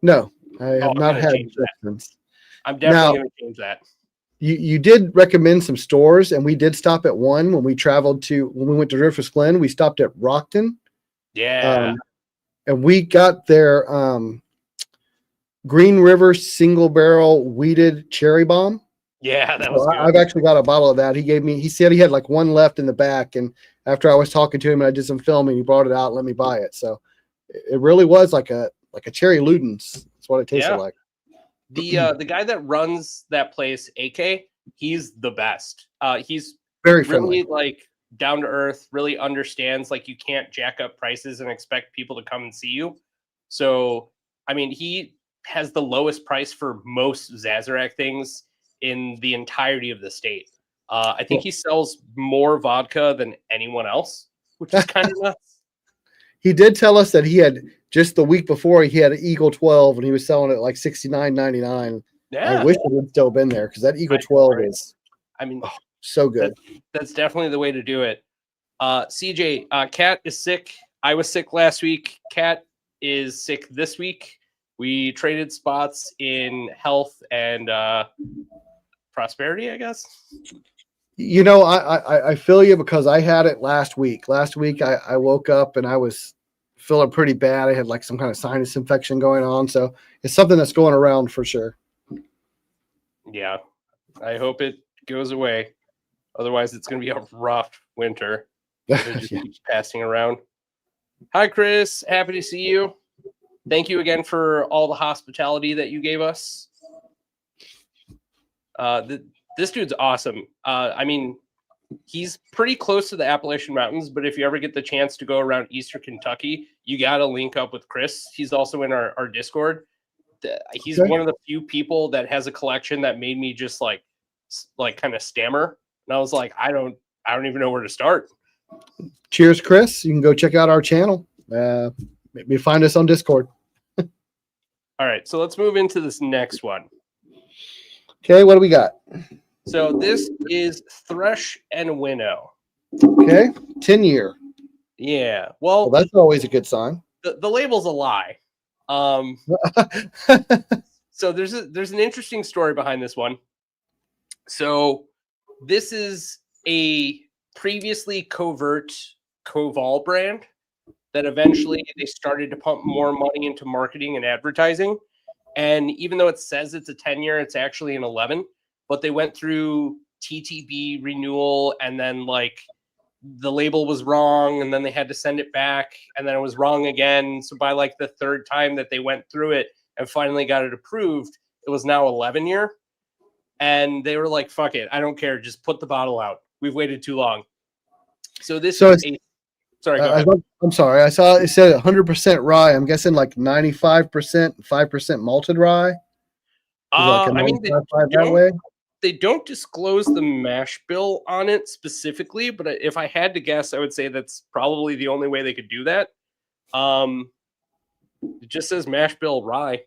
No, I have not had. I'm definitely going to change that. You did recommend some stores, and we did stop at one when we went to Drifter's Glen. We stopped at Rockton. Yeah. And we got their Green River single barrel wheated cherry bomb. Yeah, that was good. I've actually got a bottle of that. He said he had like one left in the back, and after I was talking to him and I did some filming, he brought it out and let me buy it. So it really was like a cherry Ludens. That's what it tasted like. The guy that runs that place, AK, he's the best. He's very friendly, really like down to earth, really understands like you can't jack up prices and expect people to come and see you. So, I mean, he has the lowest price for most Sazerac things in the entirety of the state. I think he sells more vodka than anyone else, which is kind of nuts. He did tell us that he had just the week before he had an Eagle 12 and he was selling it at like $69.99. Yeah, I wish it had still been there because that Eagle 12 is, so good. That's definitely the way to do it. CJ, Kat is sick. I was sick last week. Kat is sick this week. We traded spots in health and prosperity, I guess. You know, I feel you because I had it last week. Last week I woke up and I was feeling pretty bad. I had like some kind of sinus infection going on. So it's something that's going around for sure. Yeah. I hope it goes away. Otherwise it's going to be a rough winter. It just keeps passing around. Hi, Chris. Happy to see you. Thank you again for all the hospitality that you gave us. This dude's awesome. I mean, he's pretty close to the Appalachian Mountains, but if you ever get the chance to go around Eastern Kentucky, you got to link up with Chris. He's also in our Discord. He's one of the few people that has a collection that made me just like kind of stammer. And I was like, I don't even know where to start. Cheers, Chris. You can go check out our channel. Maybe find us on Discord. All right, so let's move into this next one. Okay, what do we got? So this is Thresh and Winnow. Okay, 10-year. Yeah, well, That's always a good sign. The label's a lie. So there's an interesting story behind this one. So this is a previously covert Koval brand that eventually they started to pump more money into marketing and advertising. And even though it says it's a 10-year, it's actually an 11. But they went through TTB renewal, and then like the label was wrong, and then they had to send it back, and then it was wrong again. So by like the third time that they went through it and finally got it approved, it was now 11-year. And they were like, fuck it, I don't care. Just put the bottle out. We've waited too long. So this is sorry, go ahead. I'm sorry. I saw it said 100% rye. I'm guessing like 95%, 5% malted rye. I mean, they don't disclose the mash bill on it specifically, but if I had to guess, I would say that's probably the only way they could do that. It just says mash bill rye.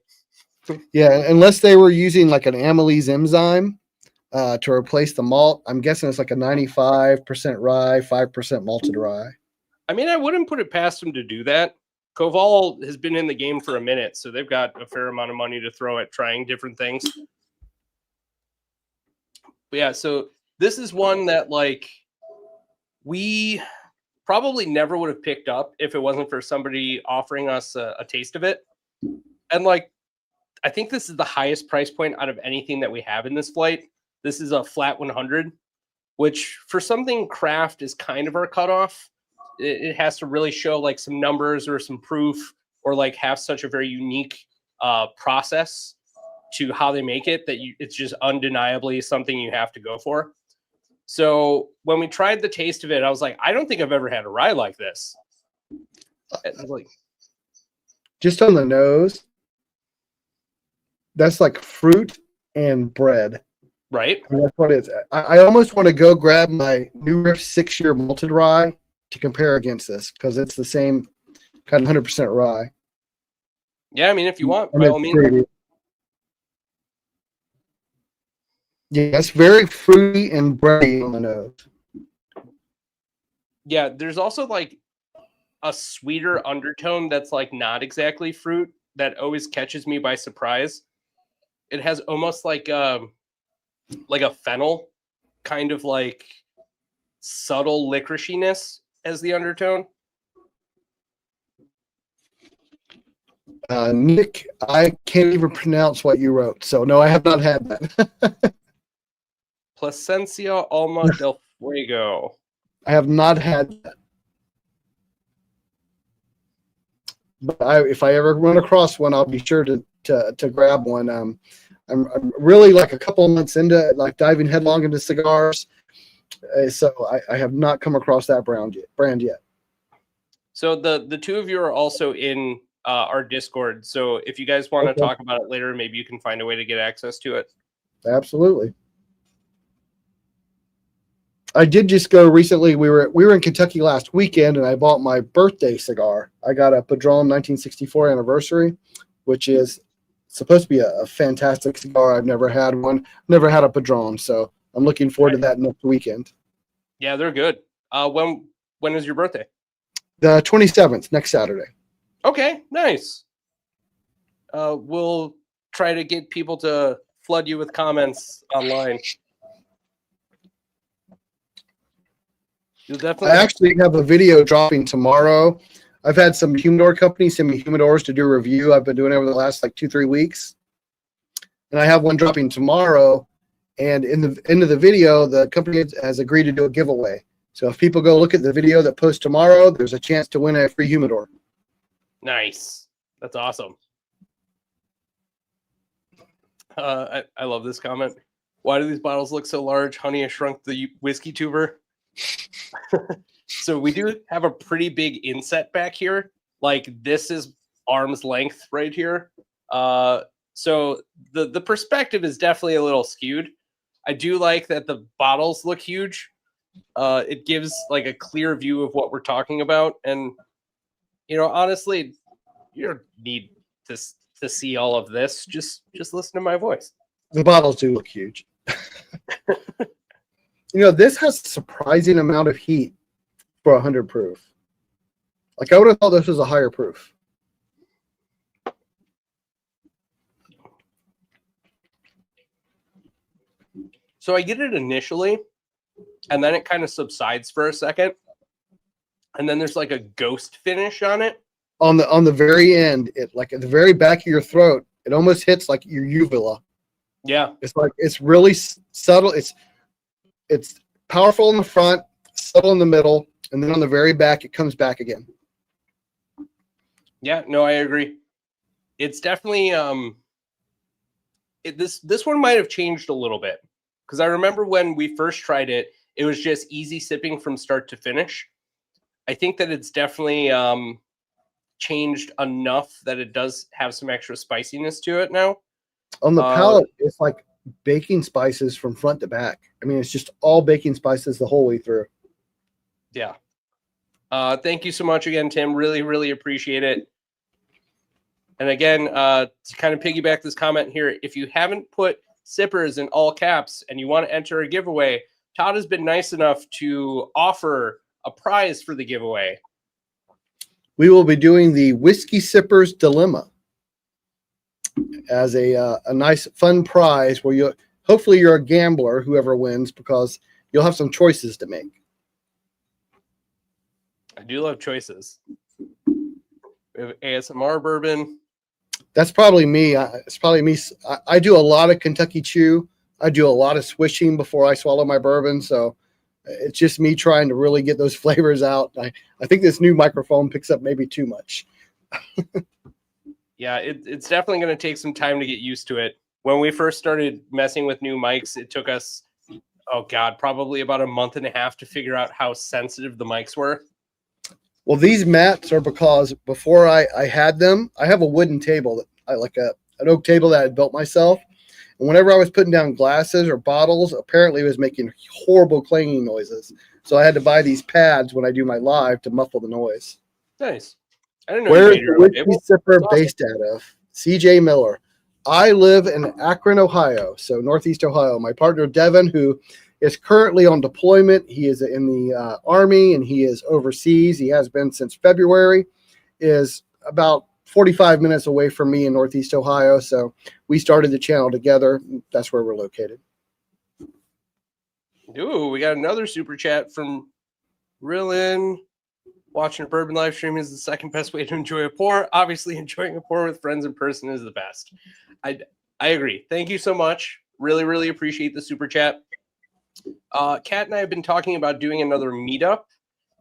Yeah, unless they were using like an amylase enzyme to replace the malt. I'm guessing it's like a 95% rye, 5% malted rye. I mean, I wouldn't put it past them to do that. Koval has been in the game for a minute, so they've got a fair amount of money to throw at trying different things. But yeah, so this is one that like we probably never would have picked up if it wasn't for somebody offering us a taste of it. And like, I think this is the highest price point out of anything that we have in this flight. This is a flat 100, which for something craft is kind of our cutoff. It has to really show like some numbers or some proof, or like have such a very unique process to how they make it that it's just undeniably something you have to go for. So when we tried the taste of it, I was like, I don't think I've ever had a rye like this. Like, just on the nose, that's like fruit and bread. Right. And that's what it is. I almost want to go grab my New Riff 6-year malted rye to compare against this, because it's the same kind of 100% rye. Yeah, I mean, if you want, by all means. Pretty. Yeah, it's very fruity and bready on the nose. Yeah, there's also like a sweeter undertone that's like not exactly fruit that always catches me by surprise. It has almost like a fennel kind of like subtle licoriciness as the undertone. Nick, I can't even pronounce what you wrote, so no, I have not had that. Plasencia Alma del Fuego. I have not had that. But if I ever run across one, I'll be sure to grab one. I'm really like a couple of months into like diving headlong into cigars, so I have not come across that brand yet. So the two of you are also in our Discord. So if you guys want to talk about it later, maybe you can find a way to get access to it. Absolutely. I did just go recently. We were in Kentucky last weekend, and I bought my birthday cigar. I got a Padron 1964 anniversary, which is supposed to be a fantastic cigar. I've never had one. Never had a Padron, so I'm looking forward to that next weekend. Yeah, they're good. When is your birthday? The 27th, next Saturday. Okay, nice. We'll try to get people to flood you with comments online. I actually have a video dropping tomorrow. I've had some humidor companies send me humidors to do a review. I've been doing it over the last like 2-3 weeks. And I have one dropping tomorrow. And in the end of the video, the company has agreed to do a giveaway. So if people go look at the video that posts tomorrow, there's a chance to win a free humidor. Nice. That's awesome. I love this comment. Why do these bottles look so large? Honey, I Shrunk the Whiskey Tuber. So we do have a pretty big inset back here. Like this is arm's length right here. So the perspective is definitely a little skewed. I do like that the bottles look huge. It gives like a clear view of what we're talking about. And, you know, honestly, you don't need to see all of this. Just listen to my voice. The bottles do look huge. You know, this has a surprising amount of heat for 100 proof. Like I would have thought this was a higher proof. So I get it initially, and then it kind of subsides for a second. And then there's like a ghost finish on it. On the very end, it like at the very back of your throat, it almost hits like your uvula. Yeah. It's like it's really subtle. It's powerful in the front, subtle in the middle, and then on the very back, it comes back again. Yeah, no, I agree. It's definitely this one might have changed a little bit, because I remember when we first tried it, it was just easy sipping from start to finish. I think that it's definitely changed enough that it does have some extra spiciness to it now. On the palate, it's like baking spices from front to back. I mean, it's just all baking spices the whole way through. Yeah. Thank you so much again, Tim. Really, really appreciate it. And again, to kind of piggyback this comment here, if you haven't put sippers in all caps and you want to enter a giveaway, Todd has been nice enough to offer a prize for the giveaway. We will be doing the Whiskey Sippers Dilemma as a nice, fun prize where hopefully you're a gambler, whoever wins, because you'll have some choices to make. I do love choices. We have ASMR bourbon. That's probably me. It's probably me. I do a lot of Kentucky Chew. I do a lot of swishing before I swallow my bourbon. So it's just me trying to really get those flavors out. I think this new microphone picks up maybe too much. Yeah, it's definitely going to take some time to get used to it. When we first started messing with new mics, it took us, probably about a month and a half to figure out how sensitive the mics were. Well, these mats are because before I had them, I have a wooden table that I like an oak table that I built myself. And whenever I was putting down glasses or bottles, apparently it was making horrible clanging noises. So I had to buy these pads when I do my live to muffle the noise. Nice. I didn't know. Where's the Whiskey Sipper based out of? CJ Miller. I live in Akron, Ohio, so Northeast Ohio. My partner, Devin, who is currently on deployment. He is in the Army, and he is overseas. He has been since February, is about 45 minutes away from me in Northeast Ohio. So we started the channel together. That's where we're located. Ooh, we got another super chat from Rillin. Watching a bourbon live stream is the second best way to enjoy a pour. Obviously, enjoying a pour with friends in person is the best. I agree. Thank you so much. Really, really appreciate the super chat. Kat and I have been talking about doing another meetup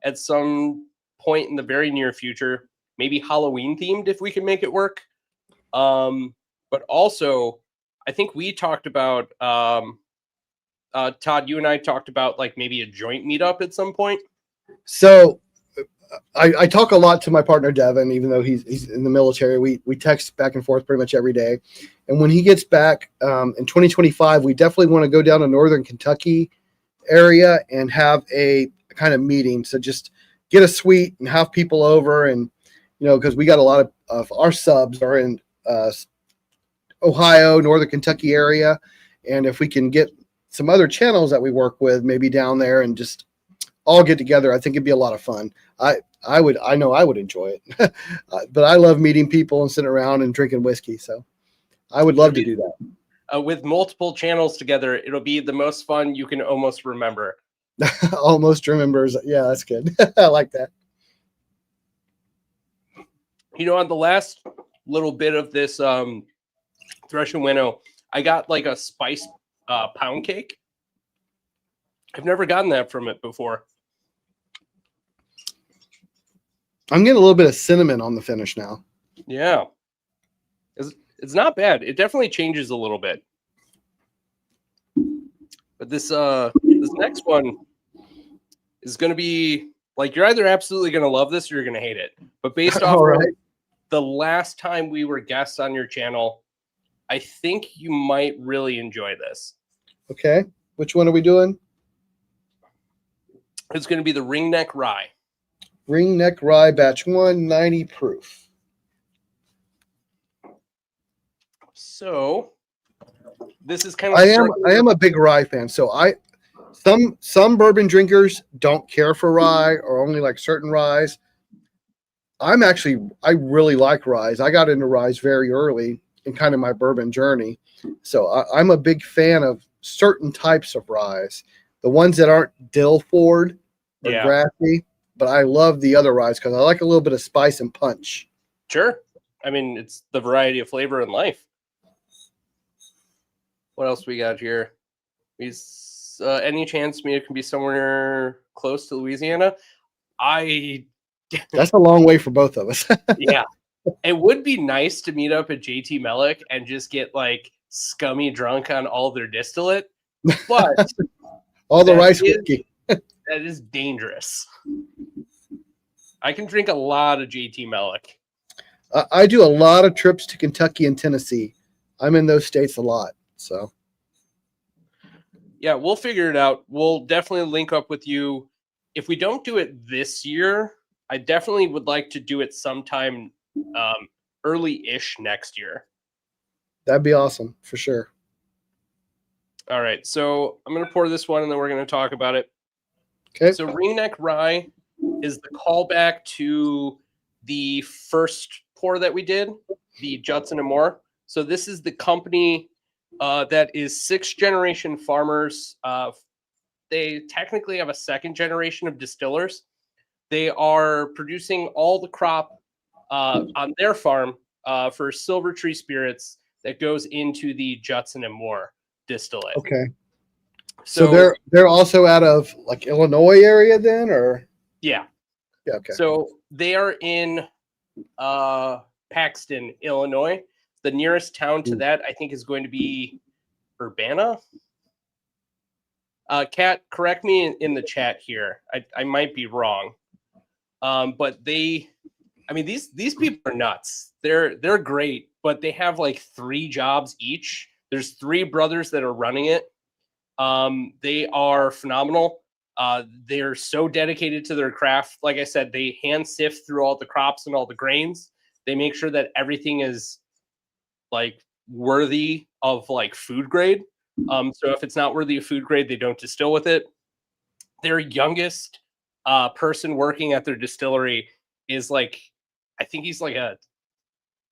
at some point in the very near future. Maybe Halloween themed if we can make it work. But also, I think we talked about, Todd, you and I talked about like maybe a joint meetup at some point. So I talk a lot to my partner, Devin, even though he's in the military. We text back and forth pretty much every day. And when he gets back in 2025, we definitely want to go down to Northern Kentucky area and have a kind of meeting. So just get a suite and have people over. And, you know, because we got a lot of our subs are in Ohio, Northern Kentucky area. And if we can get some other channels that we work with, maybe down there and just all get together, I think it'd be a lot of fun. I know I would enjoy it, but I love meeting people and sitting around and drinking whiskey. So I would love to do that. With multiple channels together, it'll be the most fun you can almost remember. Almost remembers. Yeah, that's good. I like that. You know, on the last little bit of this Thresh and Winnow, I got like a spice pound cake. I've never gotten that from it before. I'm getting a little bit of cinnamon on the finish now. Yeah. It's not bad. It definitely changes a little bit. But this next one is going to be like, you're either absolutely going to love this or you're going to hate it. But based off the last time we were guests on your channel, I think you might really enjoy this. Okay. Which one are we doing? It's going to be the Ringneck Rye. Ringneck Rye batch 190 proof. So this is kind of I am a big rye fan. So some bourbon drinkers don't care for rye or only like certain ryes. I really like ryes. I got into ryes very early in kind of my bourbon journey. So I'm a big fan of certain types of ryes. The ones that aren't dill forward or grassy, but I love the other ryes because I like a little bit of spice and punch. Sure. I mean, it's the variety of flavor in life. What else we got here? Any chance me it can be somewhere close to Louisiana? That's a long way for both of us. Yeah. It would be nice to meet up at JT Mellick and just get like scummy drunk on all their distillate, but all the rice whiskey. That is dangerous. I can drink a lot of JT Mellick. I do a lot of trips to Kentucky and Tennessee. I'm in those states a lot. So, yeah, we'll figure it out. We'll definitely link up with you. If we don't do it this year, I definitely would like to do it sometime early-ish next year. That'd be awesome for sure. All right, so I'm going to pour this one and then we're going to talk about it. Okay. So Ringneck Rye is the callback to the first pour that we did, the Judson and More. So this is the company that is 6th generation farmers. They technically have a 2nd generation of distillers. They are producing all the crop on their farm for Silver Tree Spirits that goes into the Judson and More distillate. Okay. So they're also out of like Illinois area then, or? Yeah. Yeah. Okay. So they are in Paxton, Illinois. The nearest town to that, I think, is going to be Urbana. Kat, correct me in the chat here. I might be wrong. But these people are nuts. They're great, but they have like 3 jobs each. There's 3 brothers that are running it. They are phenomenal. They're so dedicated to their craft. Like I said, they hand sift through all the crops and all the grains. They make sure that everything is like worthy of like food grade. So if it's not worthy of food grade, they don't distill with it. Their youngest person working at their distillery is like, I think he's like a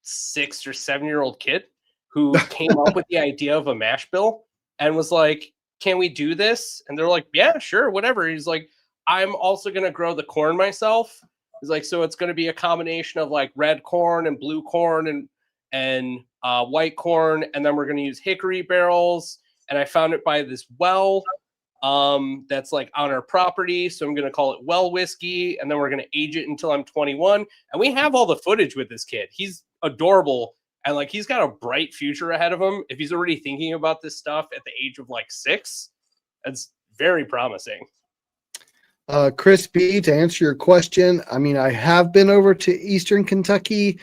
6 or 7-year-old kid who came up with the idea of a mash bill and was like, can we do this? And they're like, yeah, sure, whatever. He's like, I'm also going to grow the corn myself. He's like, so it's going to be a combination of like red corn and blue corn and white corn. And then we're going to use hickory barrels. And I found it by this well that's like on our property. So I'm going to call it well whiskey. And then we're going to age it until I'm 21. And we have all the footage with this kid. He's adorable. And like, he's got a bright future ahead of him. If he's already thinking about this stuff at the age of like 6, that's very promising. Chris B, to answer your question, I mean, I have been over to Eastern Kentucky.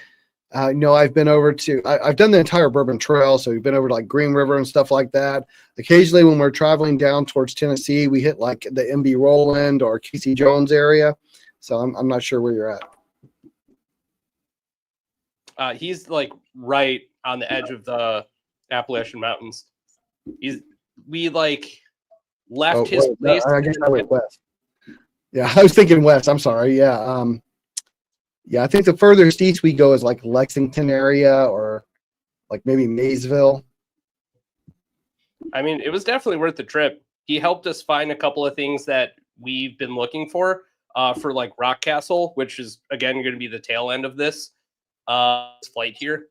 I've been over to, I've done the entire Bourbon Trail. So we've been over to like Green River and stuff like that. Occasionally when we're traveling down towards Tennessee, we hit like the MB Roland or Casey Jones area. So I'm not sure where you're at. He's like right on the edge of the Appalachian Mountains. We like left his place. I guess I went west. Yeah, I was thinking west. I'm sorry. Yeah. Yeah, I think the furthest east we go is like Lexington area or like maybe Maysville. I mean, it was definitely worth the trip. He helped us find a couple of things that we've been looking for like Rock Castle, which is again going to be the tail end of this flight here,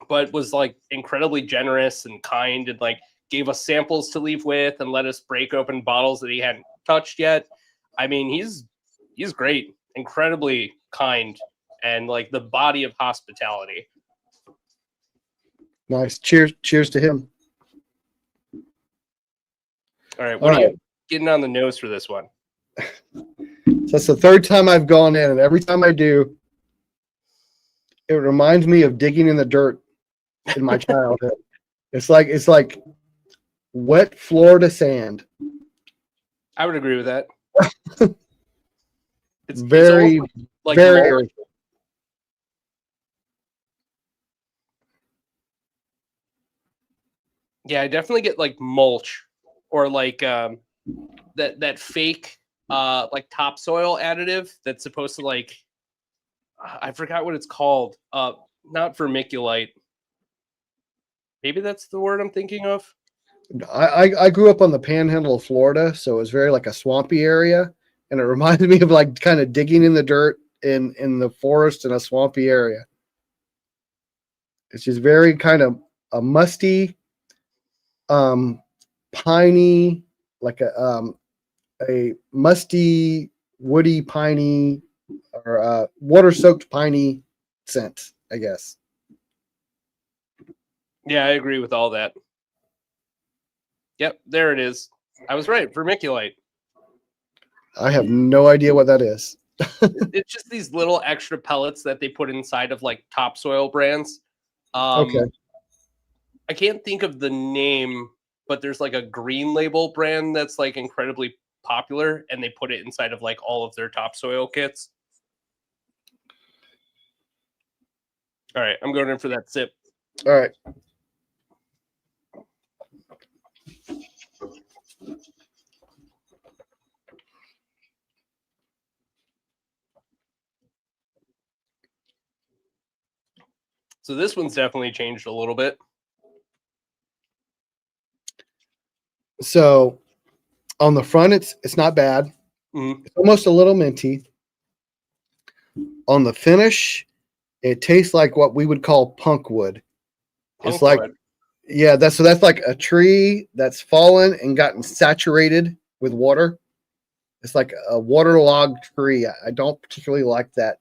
but was like incredibly generous and kind and like gave us samples to leave with and let us break open bottles that he hadn't touched yet. I mean, he's great, incredibly kind, and like the body of hospitality. Nice. Cheers to him. All right. What are you getting on the nose for this one? So that's the third time I've gone in, and every time I do, it reminds me of digging in the dirt in my childhood. It's like wet Florida sand. I would agree with that. It's Very, like very. Yeah, I definitely get like mulch or like that fake like topsoil additive that's supposed to like I forgot what it's called. Not vermiculite. Maybe that's the word I'm thinking of. I grew up on the panhandle of Florida, so it was very like a swampy area, and it reminded me of like kind of digging in the dirt in the forest in a swampy area. It's just very kind of a musty, piney, like a musty, woody, piney, or water-soaked piney scent, I guess. Yeah, I agree with all that. Yep, there it is. I was right. Vermiculite. I have no idea what that is. It's just these little extra pellets that they put inside of like topsoil brands. Okay. I can't think of the name, but there's like a green label brand that's like incredibly popular, and they put it inside of like all of their topsoil kits. All right, I'm going in for that sip. All right. So this one's definitely changed a little bit. So on the front, it's not bad. Mm-hmm. It's almost a little minty. On the finish, it tastes like what we would call punk wood. It's like, yeah, that's like a tree that's fallen and gotten saturated with water. It's like a waterlogged tree. I don't particularly like that.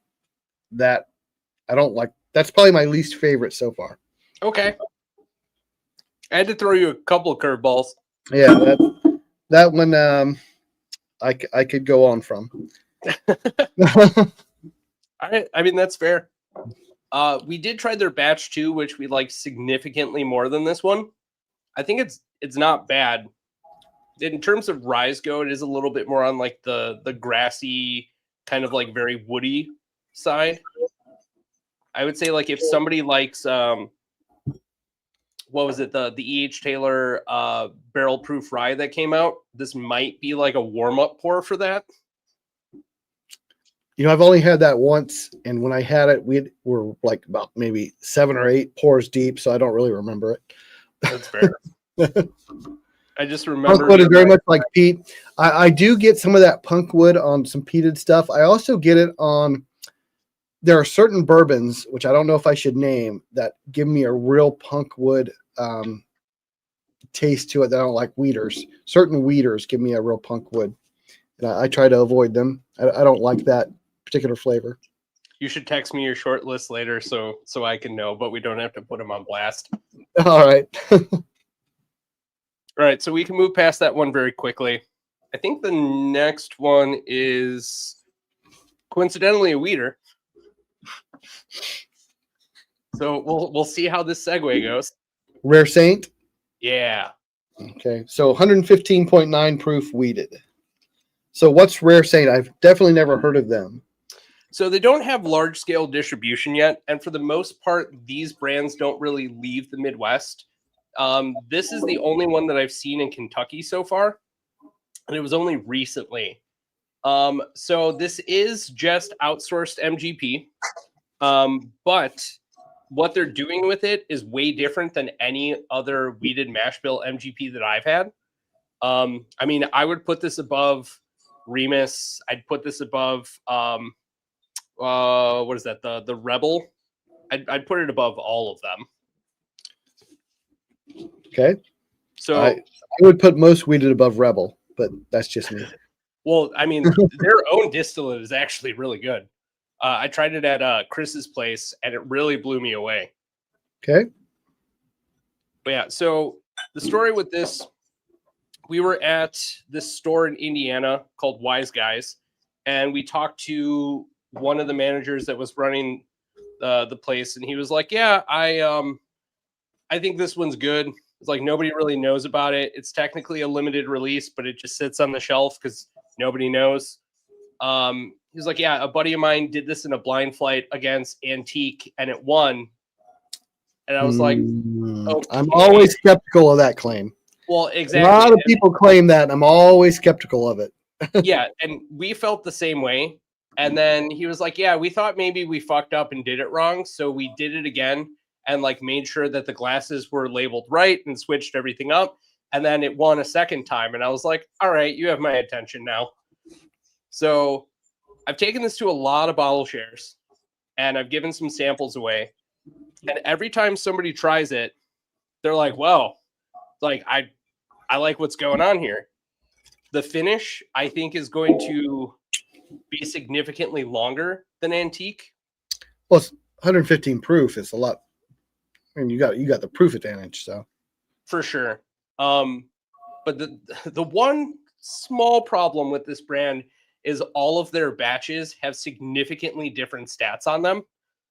I don't like. That's probably my least favorite so far. Okay. I had to throw you a couple of curveballs. Yeah, that one I could go on from. I mean, that's fair. We did try their batch 2, which we like significantly more than this one. I think it's not bad. In terms of rise go, it is a little bit more on like the grassy, kind of like very woody side. I would say like if somebody likes what was it, the E.H. Taylor barrel proof rye that came out, this might be like a warm-up pour for that. You know, I've only had that once, and when I had it, we were like about maybe 7 or 8 pours deep, so I don't really remember it. That's fair. I just remember Punkwood is very much like peat. I do get some of that punkwood on some peated stuff. I also get it on. There are certain bourbons, which I don't know if I should name, that give me a real punkwood taste to it that I don't like. Weeders. Certain weeders give me a real punkwood. And I try to avoid them. I don't like that particular flavor. You should text me your short list later so I can know, but we don't have to put them on blast. All right. All right, so we can move past that one very quickly. I think the next one is coincidentally a weeder. So we'll see how this segue goes. Rare Saint. Yeah. Okay. So 115.9 proof weeded. So what's Rare Saint? I've definitely never heard of them. So they don't have large scale distribution yet, and for the most part, these brands don't really leave the Midwest. This is the only one that I've seen in Kentucky so far, and it was only recently. So this is just outsourced MGP, but what they're doing with it is way different than any other weeded mash bill MGP that I've had. I mean, I would put this above Remus. I'd put this above what is that? The Rebel. I'd put it above all of them. Okay. So I would put most weeded above Rebel, but that's just me. Well, I mean, their own distillate is actually really good. I tried it at Chris's place, and it really blew me away. Okay. But yeah, so the story with this we were at this store in Indiana called Wise Guys, and we talked to one of the managers that was running the place, and he was like, "Yeah, I think this one's good. It's like nobody really knows about it. It's technically a limited release, but it just sits on the shelf because nobody knows." He's like, "Yeah, a buddy of mine did this in a blind flight against Antique, and it won." And I was like, "Okay." I'm always skeptical of that claim. Well, exactly. A lot of people claim that, and I'm always skeptical of it. Yeah, and we felt the same way. And then he was like, "Yeah, we thought maybe we fucked up and did it wrong, so we did it again and like made sure that the glasses were labeled right and switched everything up, and then it won a second time." And I was like, "All right, you have my attention now." So I've taken this to a lot of bottle shares, and I've given some samples away. And every time somebody tries it, they're like, "Well, like I like what's going on here." The finish, I think, is going to be significantly longer than Antique. Well, it's 115 proof. It's a lot. I mean, you got the proof advantage, so For sure. But the one small problem with this brand is all of their batches have significantly different stats on them.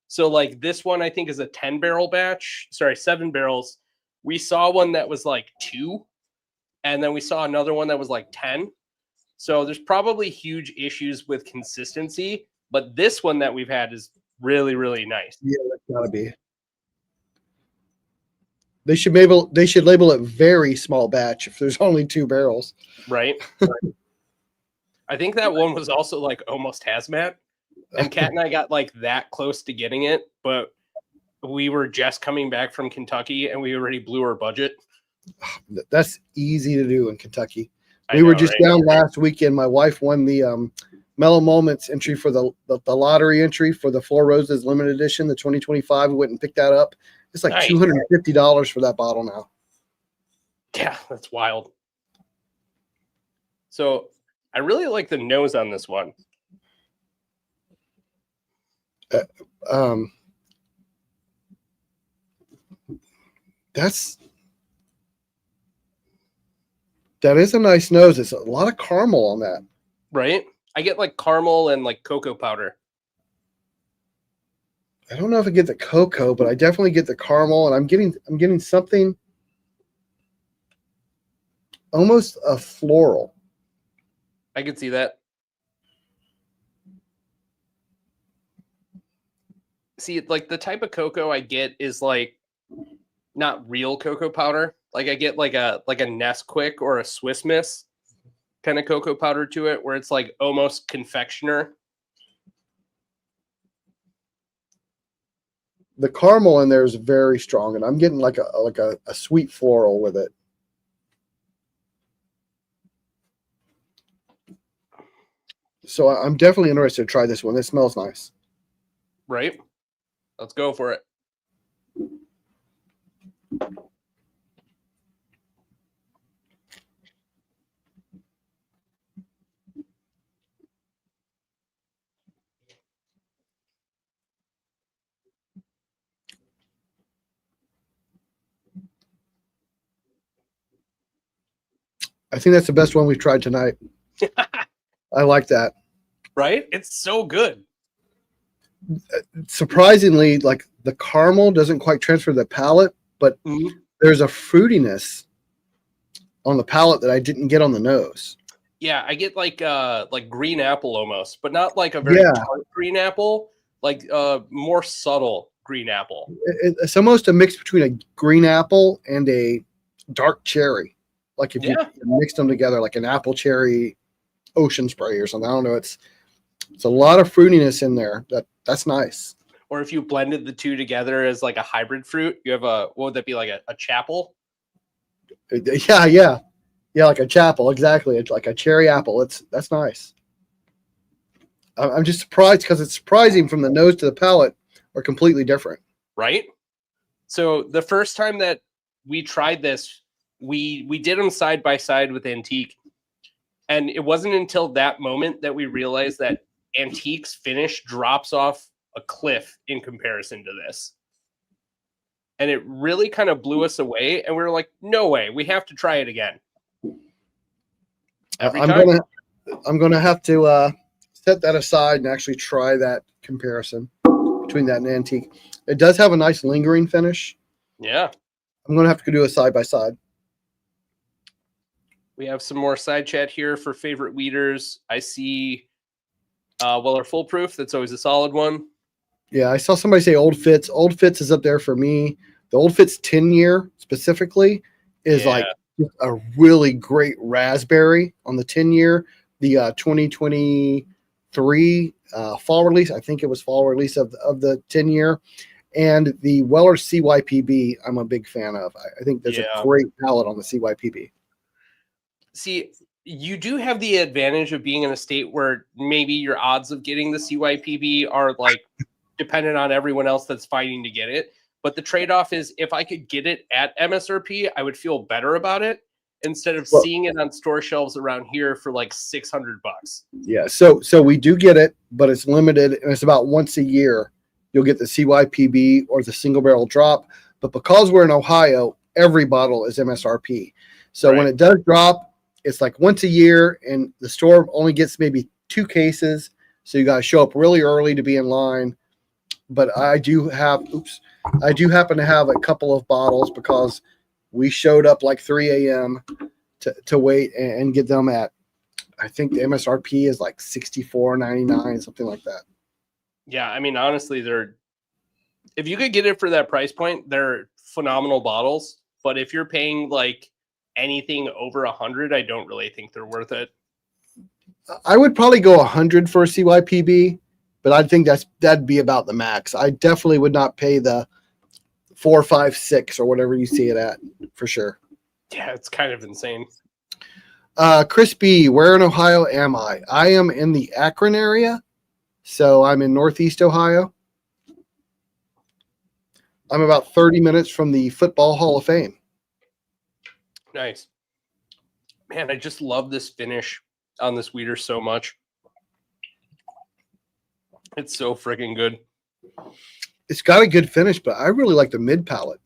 So like this one, I think, is a 10-barrel batch. Sorry, 7 barrels. We saw one that was like 2, and then we saw another one that was like 10. So there's probably huge issues with consistency, but this one that we've had is really, really nice. yeah, that's gotta be. They should label it very small batch if there's only 2 barrels. Right. I think that one was also like almost hazmat. And Kat and I got like that close to getting it, but we were just coming back from Kentucky and we already blew our budget. That's easy to do in Kentucky. We were just down last weekend. My wife won the Mellow Moments entry for the lottery entry for the Four Roses limited edition, the 2025. We went and picked that up. It's like $250 for that bottle now. Yeah, that's wild. So I really like the nose on this one. That is a nice nose. It's a lot of caramel on that. Right? I get like caramel and like cocoa powder. I don't know if I get the cocoa, but I definitely get the caramel, and I'm getting something almost a floral. I can see that. See, like the type of cocoa I get is like not real cocoa powder. Like I get like a Nesquik or a Swiss Miss kind of cocoa powder to it, where it's like almost confectioner. The caramel in there is very strong, and I'm getting like a sweet floral with it. So I'm definitely interested to try this one. It smells nice. Right? Let's go for it. I think that's the best one we've tried tonight. I like that. Right? It's so good. Surprisingly, like the caramel doesn't quite transfer to the palate, but there's a fruitiness on the palate that I didn't get on the nose. Yeah, I get like green apple almost, but not like a very tart green apple, like more subtle green apple. It's almost a mix between a green apple and a dark cherry. Like if you mixed them together, like an apple cherry ocean spray or something. I don't know. It's a lot of fruitiness in there. That's nice. Or if you blended the two together as like a hybrid fruit, you have what would that be, like a chapel? Yeah, like a chapel, exactly. It's like a cherry apple. That's nice. I'm just surprised because it's surprising from the nose to the palate are completely different. Right? So the first time that we tried this, we did them side by side with Antique. And it wasn't until that moment that we realized that Antique's finish drops off a cliff in comparison to this. And it really kind of blew us away. And we were like, no way, we have to try it again. every I'm time. gonna have to set that aside and actually try that comparison between that and antique. It does have a nice lingering finish. Yeah. I'm gonna have to do a side by side. We have some more side chat here for favorite weeders. I see Weller Full Proof. That's always a solid one. Yeah, I saw somebody say Old Fitz. Old Fitz is up there for me. The Old Fitz 10-year specifically is like a really great raspberry on the 10-year. The 2023 fall release, I think it was fall release of the 10-year. And the Weller CYPB, I'm a big fan of. I think there's a great palate on the CYPB. See, you do have the advantage of being in a state where maybe your odds of getting the CYPB are like dependent on everyone else that's fighting to get it. But the trade-off is if I could get it at MSRP, I would feel better about it instead of seeing it on store shelves around here for like $600. Yeah, so we do get it, but it's limited, and it's about once a year. You'll get the CYPB or the single barrel drop. But because we're in Ohio, every bottle is MSRP. So when it does drop, it's like once a year, and the store only gets maybe 2 cases. So you got to show up really early to be in line. But I do happen to have a couple of bottles because we showed up like 3 a.m. to wait and get them at, I think the MSRP is like $64.99, something like that. Yeah, I mean, honestly, if you could get it for that price point, they're phenomenal bottles. But if you're paying like anything over 100, I don't really think they're worth it. I would probably go 100 for a CYPB, but I think that'd be about the max. I definitely would not pay the 4, 5, 6 or whatever you see it at for sure. Yeah, it's kind of insane. Chris B, where in Ohio am I? I am in the Akron area. So I'm in Northeast Ohio. I'm about 30 minutes from the Football Hall of Fame. Nice. Man, I just love this finish on this weeder so much. It's so freaking good. It's got a good finish, but I really like the mid palate.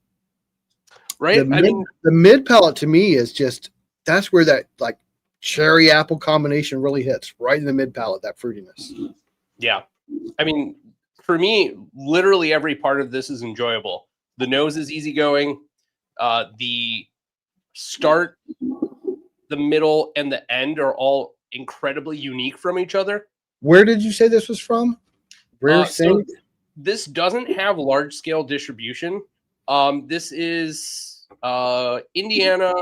Right? The mid palate to me is just, that's where that like cherry apple combination really hits, right in the mid palate, that fruitiness. Yeah. I mean, for me, literally every part of this is enjoyable. The nose is easygoing. The start, the middle, and the end are all incredibly unique from each other. Where did you say this was from? So this doesn't have large-scale distribution. This is Indiana,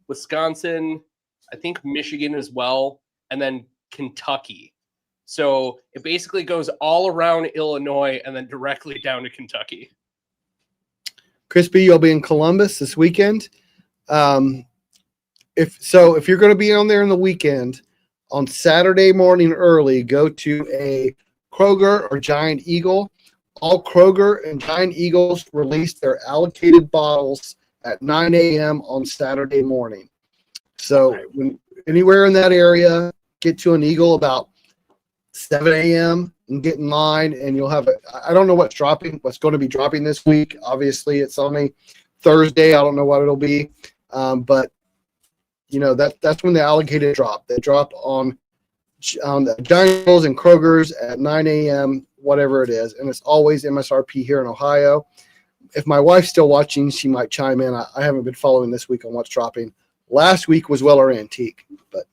Wisconsin, I think Michigan as well, and then Kentucky. So it basically goes all around Illinois and then directly down to Kentucky. Chris B, you'll be in Columbus this weekend. If you're going to be on there in the weekend, on Saturday morning early, go to a Kroger or Giant Eagle. All Kroger and Giant Eagles release their allocated bottles at 9 a.m. on Saturday morning. So when anywhere in that area, get to an Eagle about 7 a.m. and get in line, and you'll have I don't know what's going to be dropping this week. Obviously, it's only Thursday. I don't know what it'll be. But you know, that's when the allocated drop. They drop on the Giant Eagles and Kroger's at 9 a.m., whatever it is. And it's always MSRP here in Ohio. If my wife's still watching, she might chime in. I haven't been following this week on what's dropping. Last week was Weller Antique, but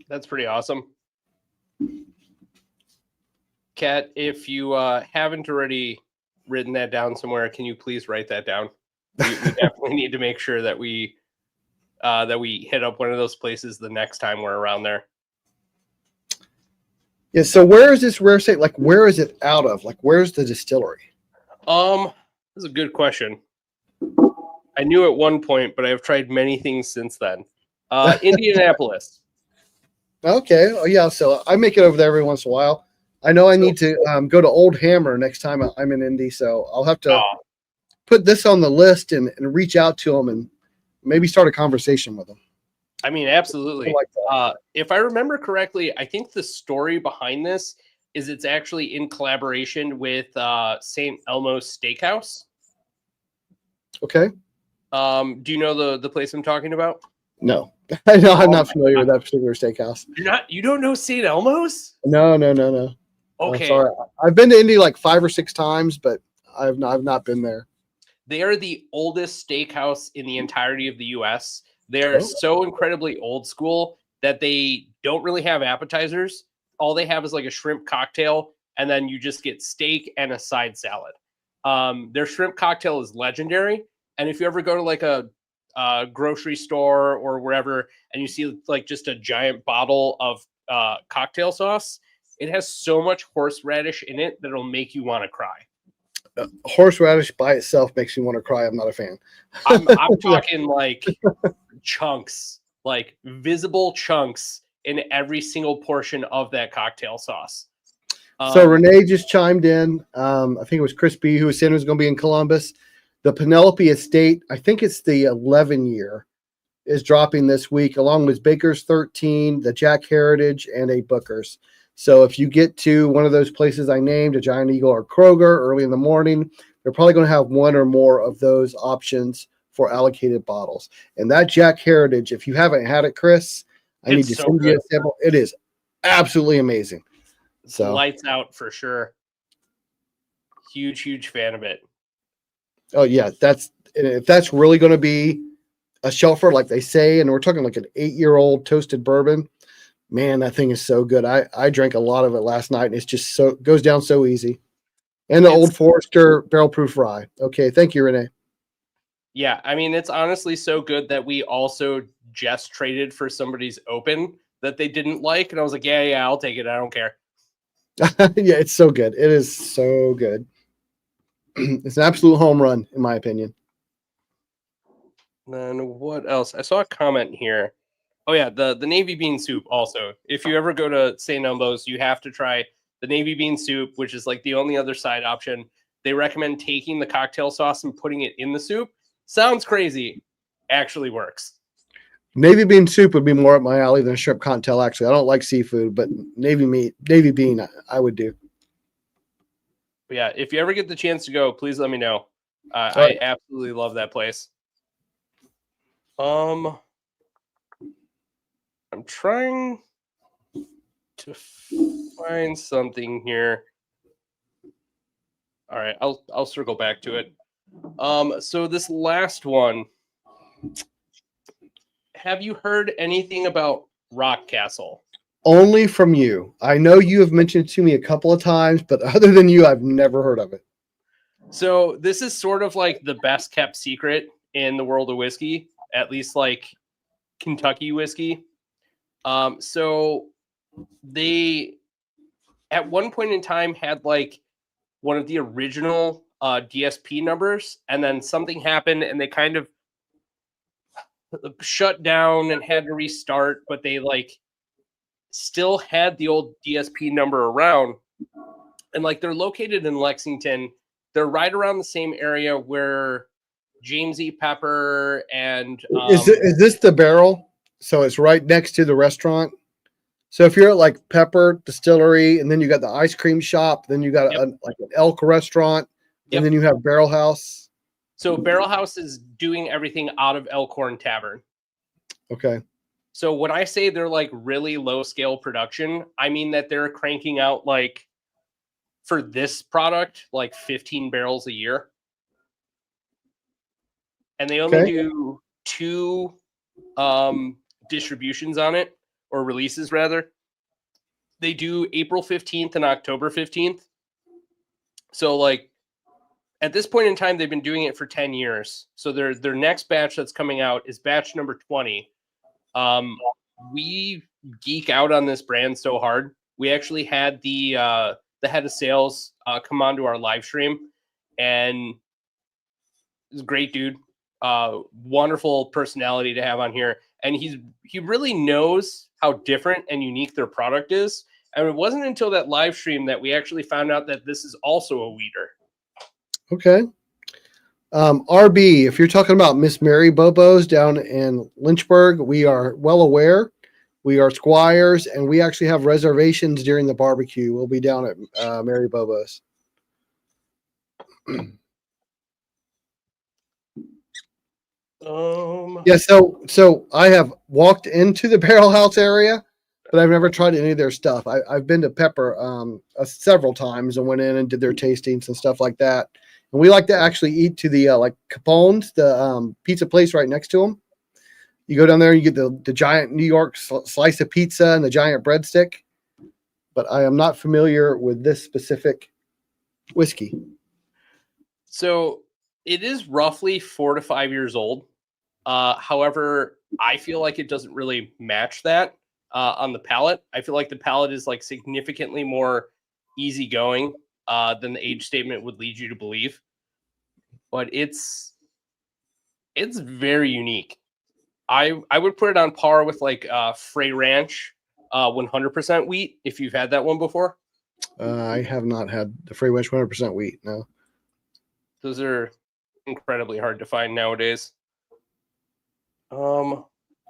that's pretty awesome. Kat, if you haven't already written that down somewhere, can you please write that down? We definitely need to make sure that we hit up one of those places the next time we're around there. Yeah. So where is this rare estate? Like, where is it out of? Like, where's the distillery? That's a good question. I knew at one point, but I've tried many things since then. Indianapolis. Okay. Oh, yeah. So I make it over there every once in a while. I know I need to go to Old Hammer next time I'm in Indy, so I'll have to put this on the list and reach out to them and maybe start a conversation with them. I mean, absolutely. If I remember correctly, I think the story behind this is it's actually in collaboration with St. Elmo's Steakhouse. Okay. Do you know the place I'm talking about? No, I know I'm not familiar with that particular steakhouse. You don't know St. Elmo's? No. Okay. Sorry. I've been to Indy like 5 or 6 times, but I've not been there. They are the oldest steakhouse in the entirety of the U.S. They're so incredibly old school that they don't really have appetizers. All they have is like a shrimp cocktail, and then you just get steak and a side salad. Their shrimp cocktail is legendary, and if you ever go to like a grocery store or wherever, and you see like just a giant bottle of cocktail sauce, it has so much horseradish in it that it'll make you want to cry. Horseradish by itself makes me want to cry. I'm not a fan. I'm talking like chunks, like visible chunks in every single portion of that cocktail sauce. So Renee just chimed in. I think it was Chris B who was saying it was going to be in Columbus. The Penelope Estate, I think it's the 11 year, is dropping this week, along with Baker's 13, the Jack Heritage, and a Booker's. So if you get to one of those places I named, a Giant Eagle or Kroger, early in the morning, they're probably going to have one or more of those options for allocated bottles. And that Jack Heritage, if you haven't had it, Chris, I need to send you a sample. It is absolutely amazing. So lights out for sure. Huge fan of it. Oh yeah, if that's really going to be a shelfer, like they say, and we're talking like an 8-year-old toasted bourbon, man, that thing is so good. I drank a lot of it last night, and it's just goes down so easy. And the Old Forester barrel proof rye. Okay, thank you, Renee. Yeah, I mean, it's honestly so good that we also just traded for somebody's open that they didn't like, and I was like, yeah, I'll take it. I don't care. Yeah, it's so good. It is so good. It's an absolute home run, in my opinion. Then what else? I saw a comment here. Oh yeah, the navy bean soup also. If you ever go to St. Elmo's, you have to try the navy bean soup, which is like the only other side option. They recommend taking the cocktail sauce and putting it in the soup. Sounds crazy. Actually works. Navy bean soup would be more up my alley than shrimp cocktail, actually. I don't like seafood, but navy bean I would do. But yeah, if you ever get the chance to go, please let me know. I absolutely love that place. I'm trying to find something here. All right, I'll circle back to it. So this last one, have you heard anything about Rock Castle? Only from you. I know you have mentioned it to me a couple of times, but other than you, I've never heard of it. So this is sort of like the best kept secret in the world of whiskey, at least like Kentucky whiskey. So they at one point in time had like one of the original DSP numbers, and then something happened and they kind of shut down and had to restart, but they like still had the old DSP number around. And like they're located in Lexington. They're right around the same area where James E. Pepper and is this the barrel? So it's right next to the restaurant. So if you're at like Pepper Distillery, and then you got the ice cream shop, then you got like an Elk restaurant, and then you have Barrel House. So Barrel House is doing everything out of Elkhorn Tavern. Okay. So when I say they're like really low scale production, I mean that they're cranking out like for this product, like 15 barrels a year. And they only do 2 distributions on it, or releases rather. They do April 15th and October 15th. So like at this point in time, they've been doing it for 10 years. So their next batch that's coming out is batch number 20. We geek out on this brand so hard. We actually had the head of sales come on to our live stream, and he's a great dude. Wonderful personality to have on here. And he really knows how different and unique their product is. And it wasn't until that live stream that we actually found out that this is also a weeder. Okay. RB, if you're talking about Miss Mary Bobo's down in Lynchburg, we are well aware. We are Squires, and we actually have reservations during the barbecue. We'll be down at Mary Bobo's. Yeah, so I have walked into the Barrel House area, but I've never tried any of their stuff. I've been to Pepper several times and went in and did their tastings and stuff like that. And we like to actually eat to the like Capone's, the pizza place right next to them. You go down there and you get the giant New York slice of pizza and the giant breadstick. But I am not familiar with this specific whiskey. So it is roughly 4 to 5 years old. However, I feel like it doesn't really match that on the palate. I feel like the palate is like significantly more easygoing than the age statement would lead you to believe. But it's very unique. I would put it on par with like Frey Ranch 100% wheat, if you've had that one before. I have not had the Frey Ranch 100% wheat, no. Those are incredibly hard to find nowadays.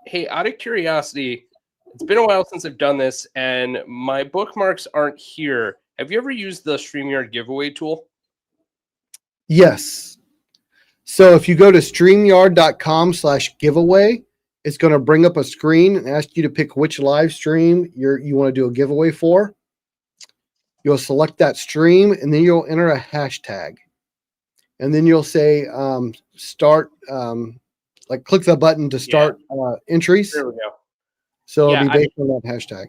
Hey, out of curiosity, it's been a while since I've done this, and my bookmarks aren't here. Have you ever used the StreamYard giveaway tool? Yes. So if you go to streamyard.com/giveaway, it's going to bring up a screen and ask you to pick which live stream you want to do a giveaway for. You'll select that stream, and then you'll enter a hashtag. And then you'll say start, like click the button to start entries. There we go. So it'll be based on that hashtag.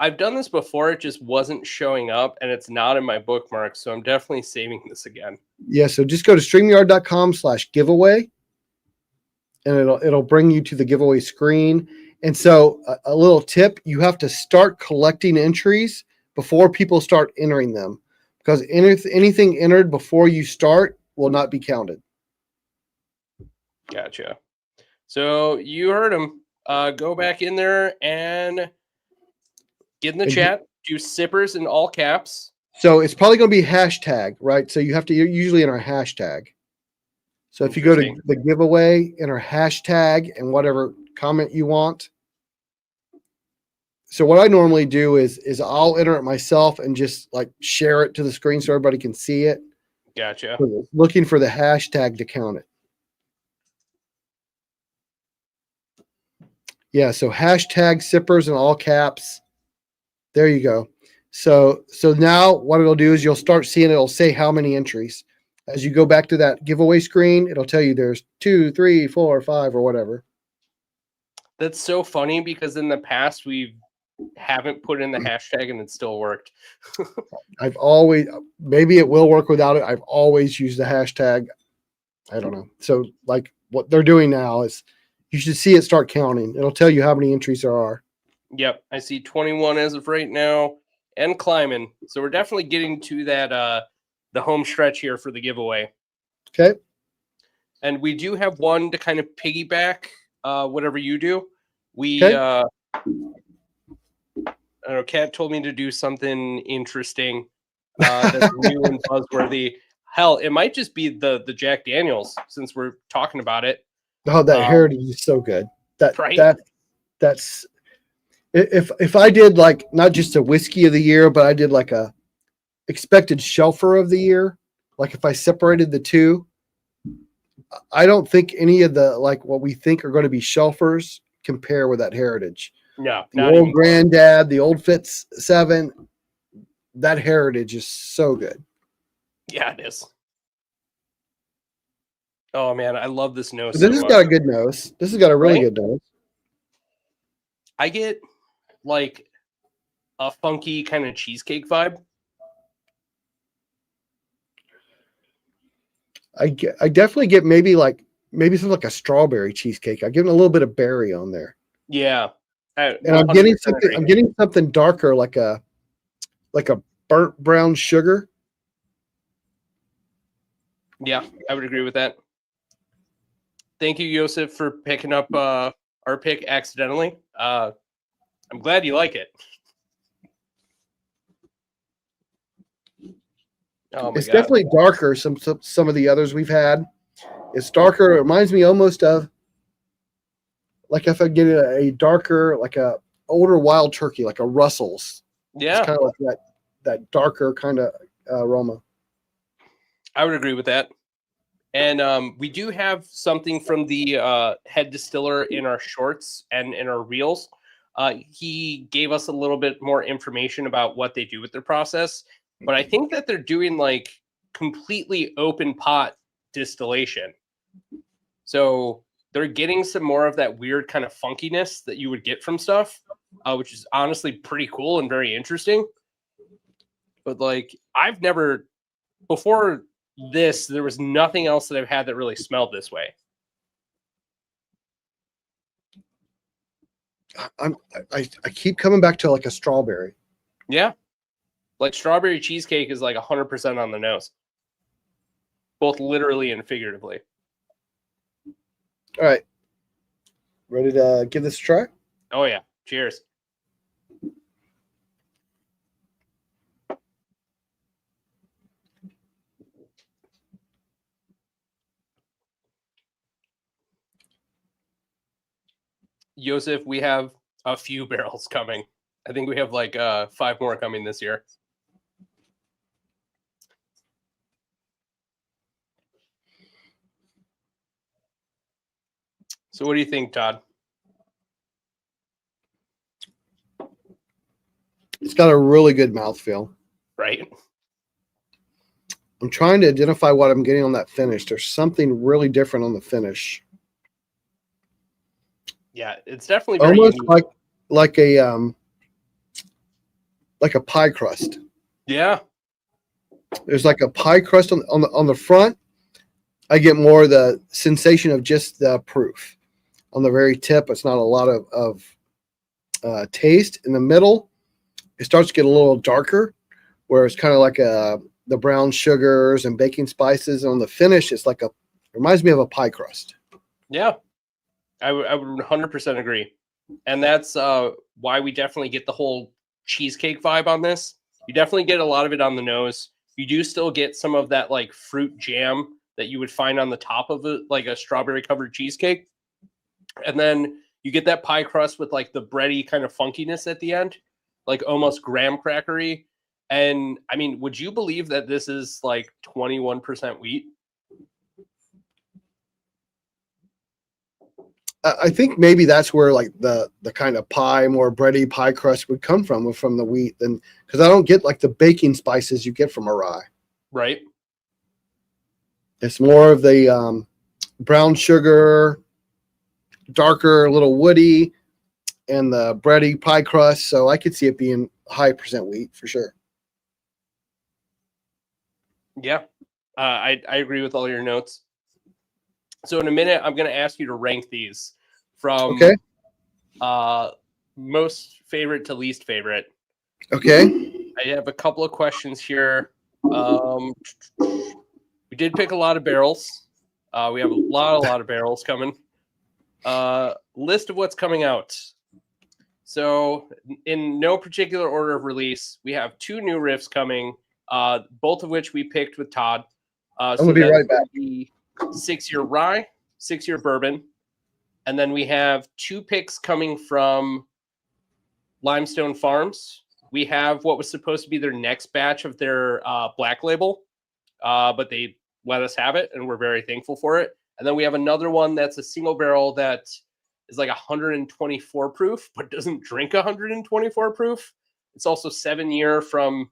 I've done this before. It just wasn't showing up, and it's not in my bookmarks. So I'm definitely saving this again. Yeah, so just go to streamyard.com/giveaway, and it'll bring you to the giveaway screen. And so a little tip, you have to start collecting entries before people start entering them, because anything entered before you start will not be counted. Gotcha. So you heard him. Go back in there and get in the chat. Do sippers in all caps. So it's probably going to be hashtag, right? So you have to usually enter a hashtag. So if you go to the giveaway, enter hashtag and whatever comment you want. So what I normally do is I'll enter it myself and just like share it to the screen so everybody can see it. Gotcha. So looking for the hashtag to count it. Yeah, so hashtag sippers in all caps. There you go. So now what it'll do is you'll start seeing it'll say how many entries. As you go back to that giveaway screen, it'll tell you there's 2, 3, 4, 5, or whatever. That's so funny because in the past we haven't put in the hashtag and it still worked. I've always, maybe it will work without it. I've always used the hashtag. I don't know. So like what they're doing now is you should see it start counting. It'll tell you how many entries there are. Yep. I see 21 as of right now and climbing. So we're definitely getting to that, the home stretch here for the giveaway. Okay. And we do have one to kind of piggyback whatever you do. We, I don't know, Kat told me to do something interesting that's new and buzzworthy. Hell, it might just be the Jack Daniels since we're talking about it. Oh, that heritage is so good. Right? That's if I did like not just a whiskey of the year, but I did like a expected shelfer of the year. Like if I separated the two, I don't think any of the like what we think are going to be shelfers compare with that heritage. No, the old Granddad, the old Fitz 7, that heritage is so good. Yeah, it is. Oh man, I love this nose. This has got a good nose. This has got a really good nose. I get like a funky kind of cheesecake vibe. I definitely get maybe something like a strawberry cheesecake. I give it a little bit of berry on there. Yeah. And I'm getting something darker, like a burnt brown sugar. Yeah, I would agree with that. Thank you, Joseph, for picking up our pick accidentally. I'm glad you like it. Oh it's definitely darker. Some of the others we've had. It's darker. It reminds me almost of like if I get a darker, like a older wild turkey, like a Russell's. Yeah. It's kind of like that darker kind of aroma. I would agree with that. And we do have something from the head distiller in our shorts and in our reels. He gave us a little bit more information about what they do with their process, but I think that they're doing like completely open pot distillation. So they're getting some more of that weird kind of funkiness that you would get from stuff, which is honestly pretty cool and very interesting. But like, I've never before this, there was nothing else that I've had that really smelled this way. I keep coming back to like a strawberry. Yeah. Like strawberry cheesecake is like 100% on the nose, both literally and figuratively. All right. Ready to give this a try? Oh, yeah. Cheers. Joseph, we have a few barrels coming. I think we have like 5 more coming this year. So what do you think, Todd? It's got a really good mouthfeel. Right? I'm trying to identify what I'm getting on that finish. There's something really different on the finish. Yeah, it's definitely very almost unique. like a pie crust. Yeah. There's like a pie crust on the front. I get more of the sensation of just the proof. On the very tip, it's not a lot of taste. In the middle, it starts to get a little darker, where it's kind of like the brown sugars and baking spices. And on the finish, it's like it reminds me of a pie crust. Yeah, I would 100% agree. And that's why we definitely get the whole cheesecake vibe on this. You definitely get a lot of it on the nose. You do still get some of that like fruit jam that you would find on the top of it, like a strawberry covered cheesecake. And then you get that pie crust with like the bready kind of funkiness at the end, like almost graham crackery. And I mean, would you believe that this is like 21% wheat? I think maybe that's where like the kind of pie, more bready pie crust would come from the wheat, then because I don't get like the baking spices you get from a rye. Right. It's more of the brown sugar, darker, a little woody, and the bready pie crust. So I could see it being high percent wheat for sure. Yeah, I agree with all your notes. So in a minute, I'm going to ask you to rank these from most favorite to least favorite. Okay. I have a couple of questions here. We did pick a lot of barrels. We have a lot of barrels coming. List of what's coming out. So in no particular order of release, we have 2 new riffs coming, both of which we picked with Todd. I'm going to be right back. 6-year rye, 6-year bourbon. And then we have 2 picks coming from Limestone Farms. We have what was supposed to be their next batch of their black label, but they let us have it, and we're very thankful for it. And then we have another one that's a single barrel that is like 124 proof, but doesn't drink 124 proof. It's also 7-year from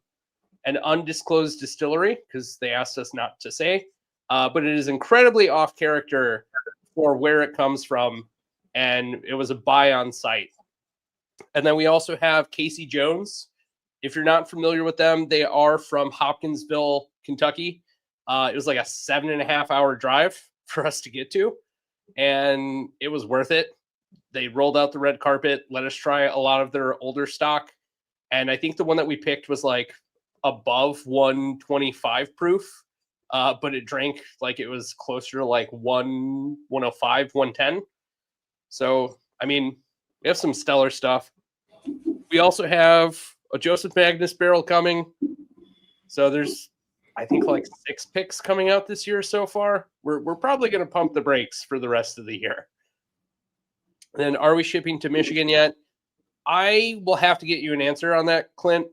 an undisclosed distillery because they asked us not to say. But it is incredibly off character for where it comes from, and it was a buy on site. And then we also have Casey Jones. If you're not familiar with them, they are from Hopkinsville, Kentucky. It was like a 7.5-hour drive for us to get to, and it was worth it. They rolled out the red carpet, let us try a lot of their older stock, and I think the one that we picked was like above 125 proof. But it drank like it was closer to like 105, 110. So, I mean, we have some stellar stuff. We also have a Joseph Magnus barrel coming. So there's, I think, like 6 picks coming out this year so far. We're probably going to pump the brakes for the rest of the year. Then, are we shipping to Michigan yet? I will have to get you an answer on that, Clint.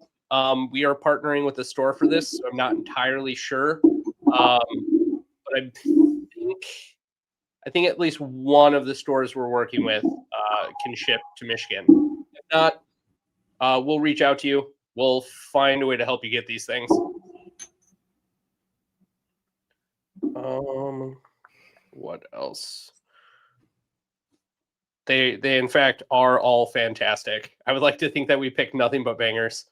We are partnering with a store for this, so I'm not entirely sure. But think at least one of the stores we're working with can ship to Michigan. If not, we'll reach out to you. We'll find a way to help you get these things. What else? They in fact are all fantastic. I would like to think that we picked nothing but bangers.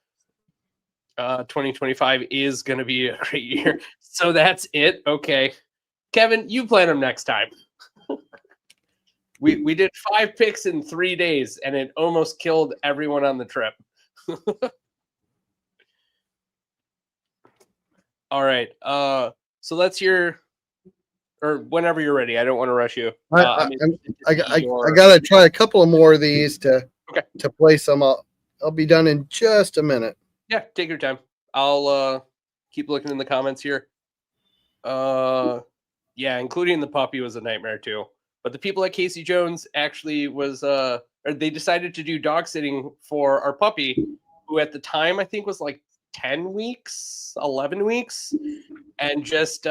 2025 is going to be a great year. So that's it. Okay. Kevin, you plan them next time. We did 5 picks in 3 days, and it almost killed everyone on the trip. All right. So let's hear, or whenever you're ready. I don't want to rush you. I gotta try a couple of more of these to play some. I'll be done in just a minute. Yeah, take your time. I'll keep looking in the comments here. Yeah, including the puppy was a nightmare too. But the people at Casey Jones actually was or they decided to do dog sitting for our puppy, who at the time I think was like 10 weeks, 11 weeks, and just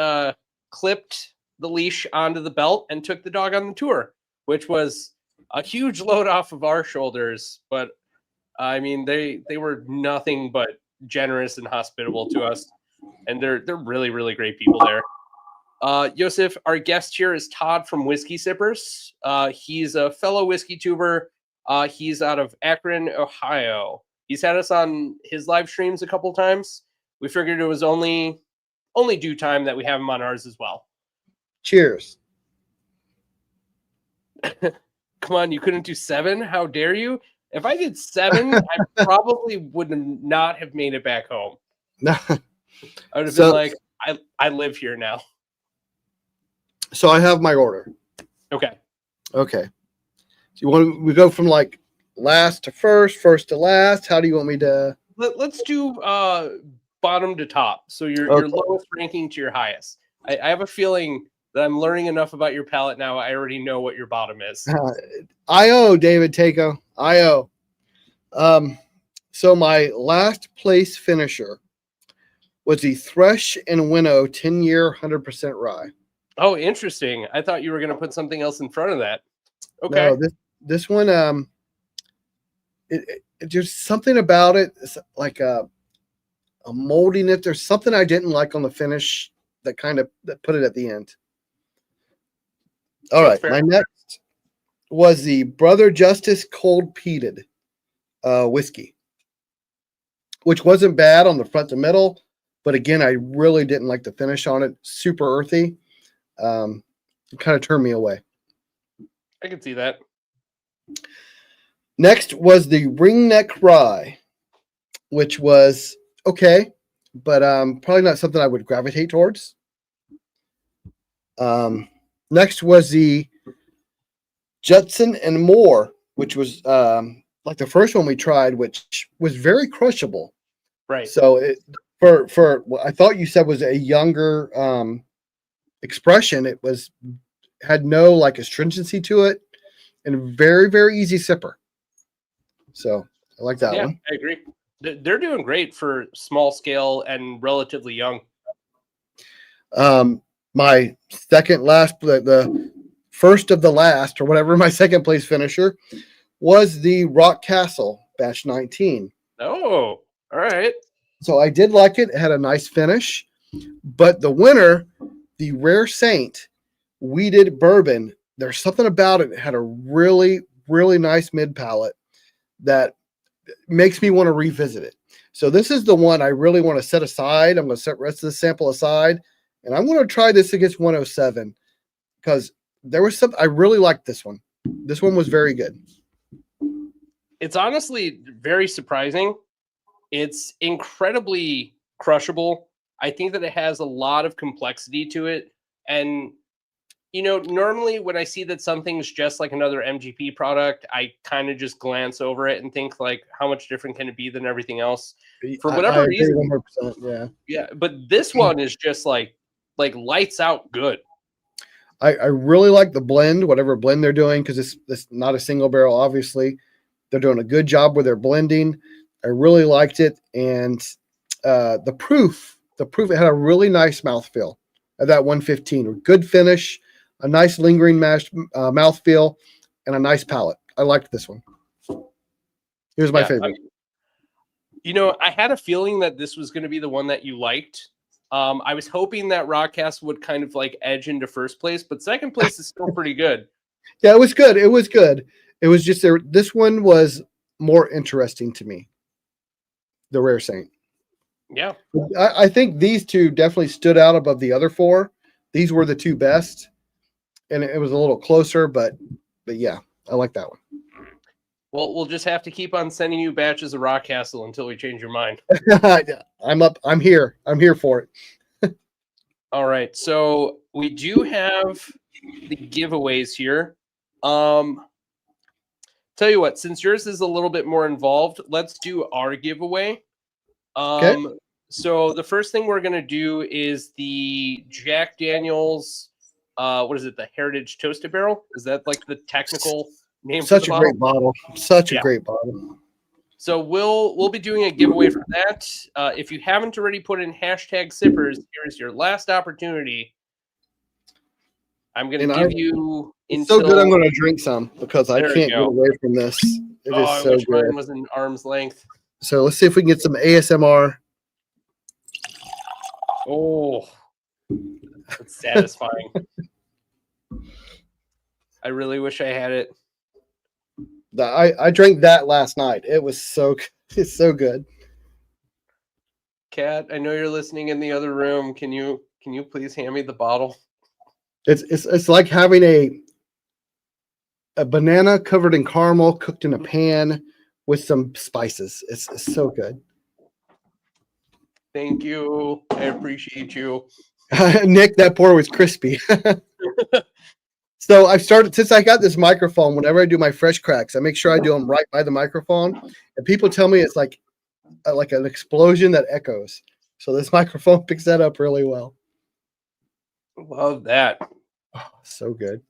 clipped the leash onto the belt and took the dog on the tour, which was a huge load off of our shoulders. But I mean, they were nothing but generous and hospitable to us, and they're really, really great people there. Joseph, our guest here is Todd from WhiskeySippers. He's a fellow whiskey tuber. He's out of Akron, Ohio. He's had us on his live streams a couple times. We figured it was only due time that we have him on ours as well. Cheers. Come on, you couldn't do 7? How dare you? If I did 7, I probably would not have made it back home. No. I would have been like, I live here now. So I have my order. Okay. So we go from like last to first to last? How do you want me to? Let's do bottom to top. So your lowest ranking to your highest. I have a feeling that I'm learning enough about your palate now. I already know what your bottom is. I.O. David Takeo. I.O. So my last place finisher was the Thresh and Winnow 10-year 100% rye. Oh, interesting. I thought you were going to put something else in front of that. Okay. No, this one, it just something about it. It's like a moldiness. There's something I didn't like on the finish that put it at the end. All right. My next was the Brother Justus Cold Peated whiskey, which wasn't bad on the front to middle, but again, I really didn't like the finish on it. Super earthy. It kind of turned me away. I can see that. Next was the Ringneck Rye, which was okay, but probably not something I would gravitate towards. Next was the Judson and More, which was like the first one we tried, which was very crushable. Right. So for what I thought you said was a younger expression, it had no like astringency to it, and very, very easy sipper. So I like that one. I agree. They're doing great for small scale and relatively young. My second last, the first of the last, or whatever, my second place finisher was the Rock Castle Batch 19. Oh, all right. So I did like it. It had a nice finish, but the winner, the Rare Saint Weeded Bourbon, there's something about it. It had a really, really nice mid palate that makes me want to revisit it. So this is the one I really want to set aside. I'm going to set the rest of the sample aside, and I'm going to try this against 107 because there was I really liked this one. This one was very good. It's honestly very surprising. It's incredibly crushable. I think that it has a lot of complexity to it. And, you know, normally when I see that something's just like another MGP product, I kind of just glance over it and think like, how much different can it be than everything else? For whatever reason. 100%, yeah. Yeah. But this one is just like lights out good. I really like the blend, whatever blend they're doing, because it's not a single barrel, obviously. They're doing a good job with their blending. I really liked it. And the proof, it had a really nice mouthfeel at that 115. Good finish, a nice lingering mouthfeel, and a nice palate. I liked this one. Here's my favorite. I had a feeling that this was going to be the one that you liked. I was hoping that Rockcast would kind of like edge into first place, but second place is still pretty good. Yeah, it was good. It was good. It was just there. This one was more interesting to me. The Rare Saint. Yeah. I think these two definitely stood out above the other four. These were the two best, and it was a little closer, but yeah, I like that one. Well, we'll just have to keep on sending you batches of Rockcastle until we change your mind. I'm up. I'm here. I'm here for it. All right. So we do have the giveaways here. Tell you what, since yours is a little bit more involved, let's do our giveaway. Okay. So the first thing we're going to do is the Jack Daniel's, what is it? The Heritage Toasted Barrel. Is that like the technical name? Such a great bottle. Such a great bottle. So we'll be doing a giveaway for that. If you haven't already put in #sippers, here's your last opportunity. I'm going to give you. It's so good. I'm going to drink some because I can't get away from this. It is so wish good. Mine was an arm's length. So let's see if we can get some ASMR. Oh, that's satisfying. I really wish I had it. I drank that last night. It was it's so good. Kat, I know you're listening in the other room. Can you please hand me the bottle? It's like having a banana covered in caramel cooked in a pan with some spices. It's so good. Thank you. I appreciate you. Nick, that pour was crispy. So I've started, since I got this microphone, whenever I do my fresh cracks, I make sure I do them right by the microphone. And people tell me it's like an explosion that echoes. So this microphone picks that up really well. Love that. Oh, so good.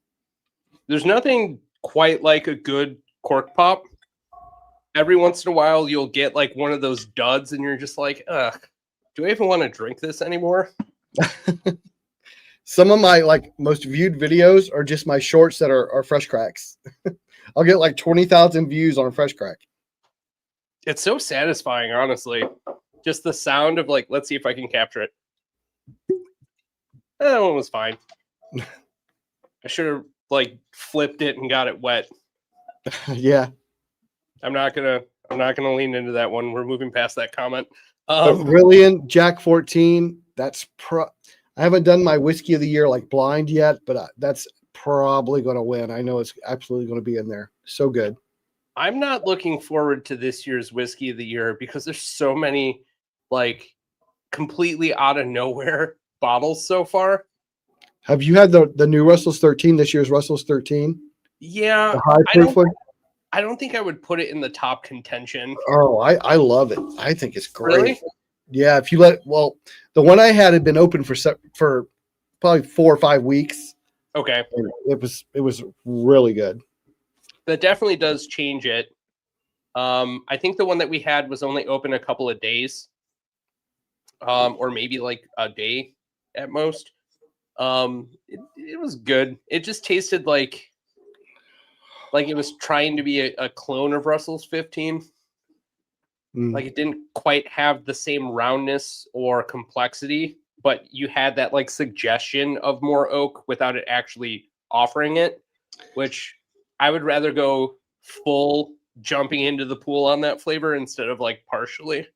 There's nothing quite like a good cork pop. Every once in a while, you'll get like one of those duds, and you're just like, ugh, do I even want to drink this anymore? Some of my most viewed videos are just my shorts that are fresh cracks. I'll get like 20,000 views on a fresh crack. It's so satisfying, honestly. Just the sound of let's see if I can capture it. That one was fine. I should have flipped it and got it wet. Yeah. I'm not gonna lean into that one. We're moving past that comment. Brilliant Jack 14. I haven't done my whiskey of the year blind yet, but that's probably going to win. I know it's absolutely going to be in there. So good. I'm not looking forward to this year's whiskey of the year because there's so many completely out of nowhere bottles so far. Have you had the new Russell's 13, this year's Russell's 13? Yeah. The high proof one? I don't think I would put it in the top contention. Oh, I love it. I think it's great. Really? Yeah, if you the one I had been open for probably 4 or 5 weeks. Okay. It was really good. That definitely does change it. I think the one that we had was only open a couple of days. Or maybe a day at most. It was good. It just tasted like it was trying to be a clone of Russell's 15. It didn't quite have the same roundness or complexity, but you had that suggestion of more oak without it actually offering it, which I would rather go full jumping into the pool on that flavor instead of partially.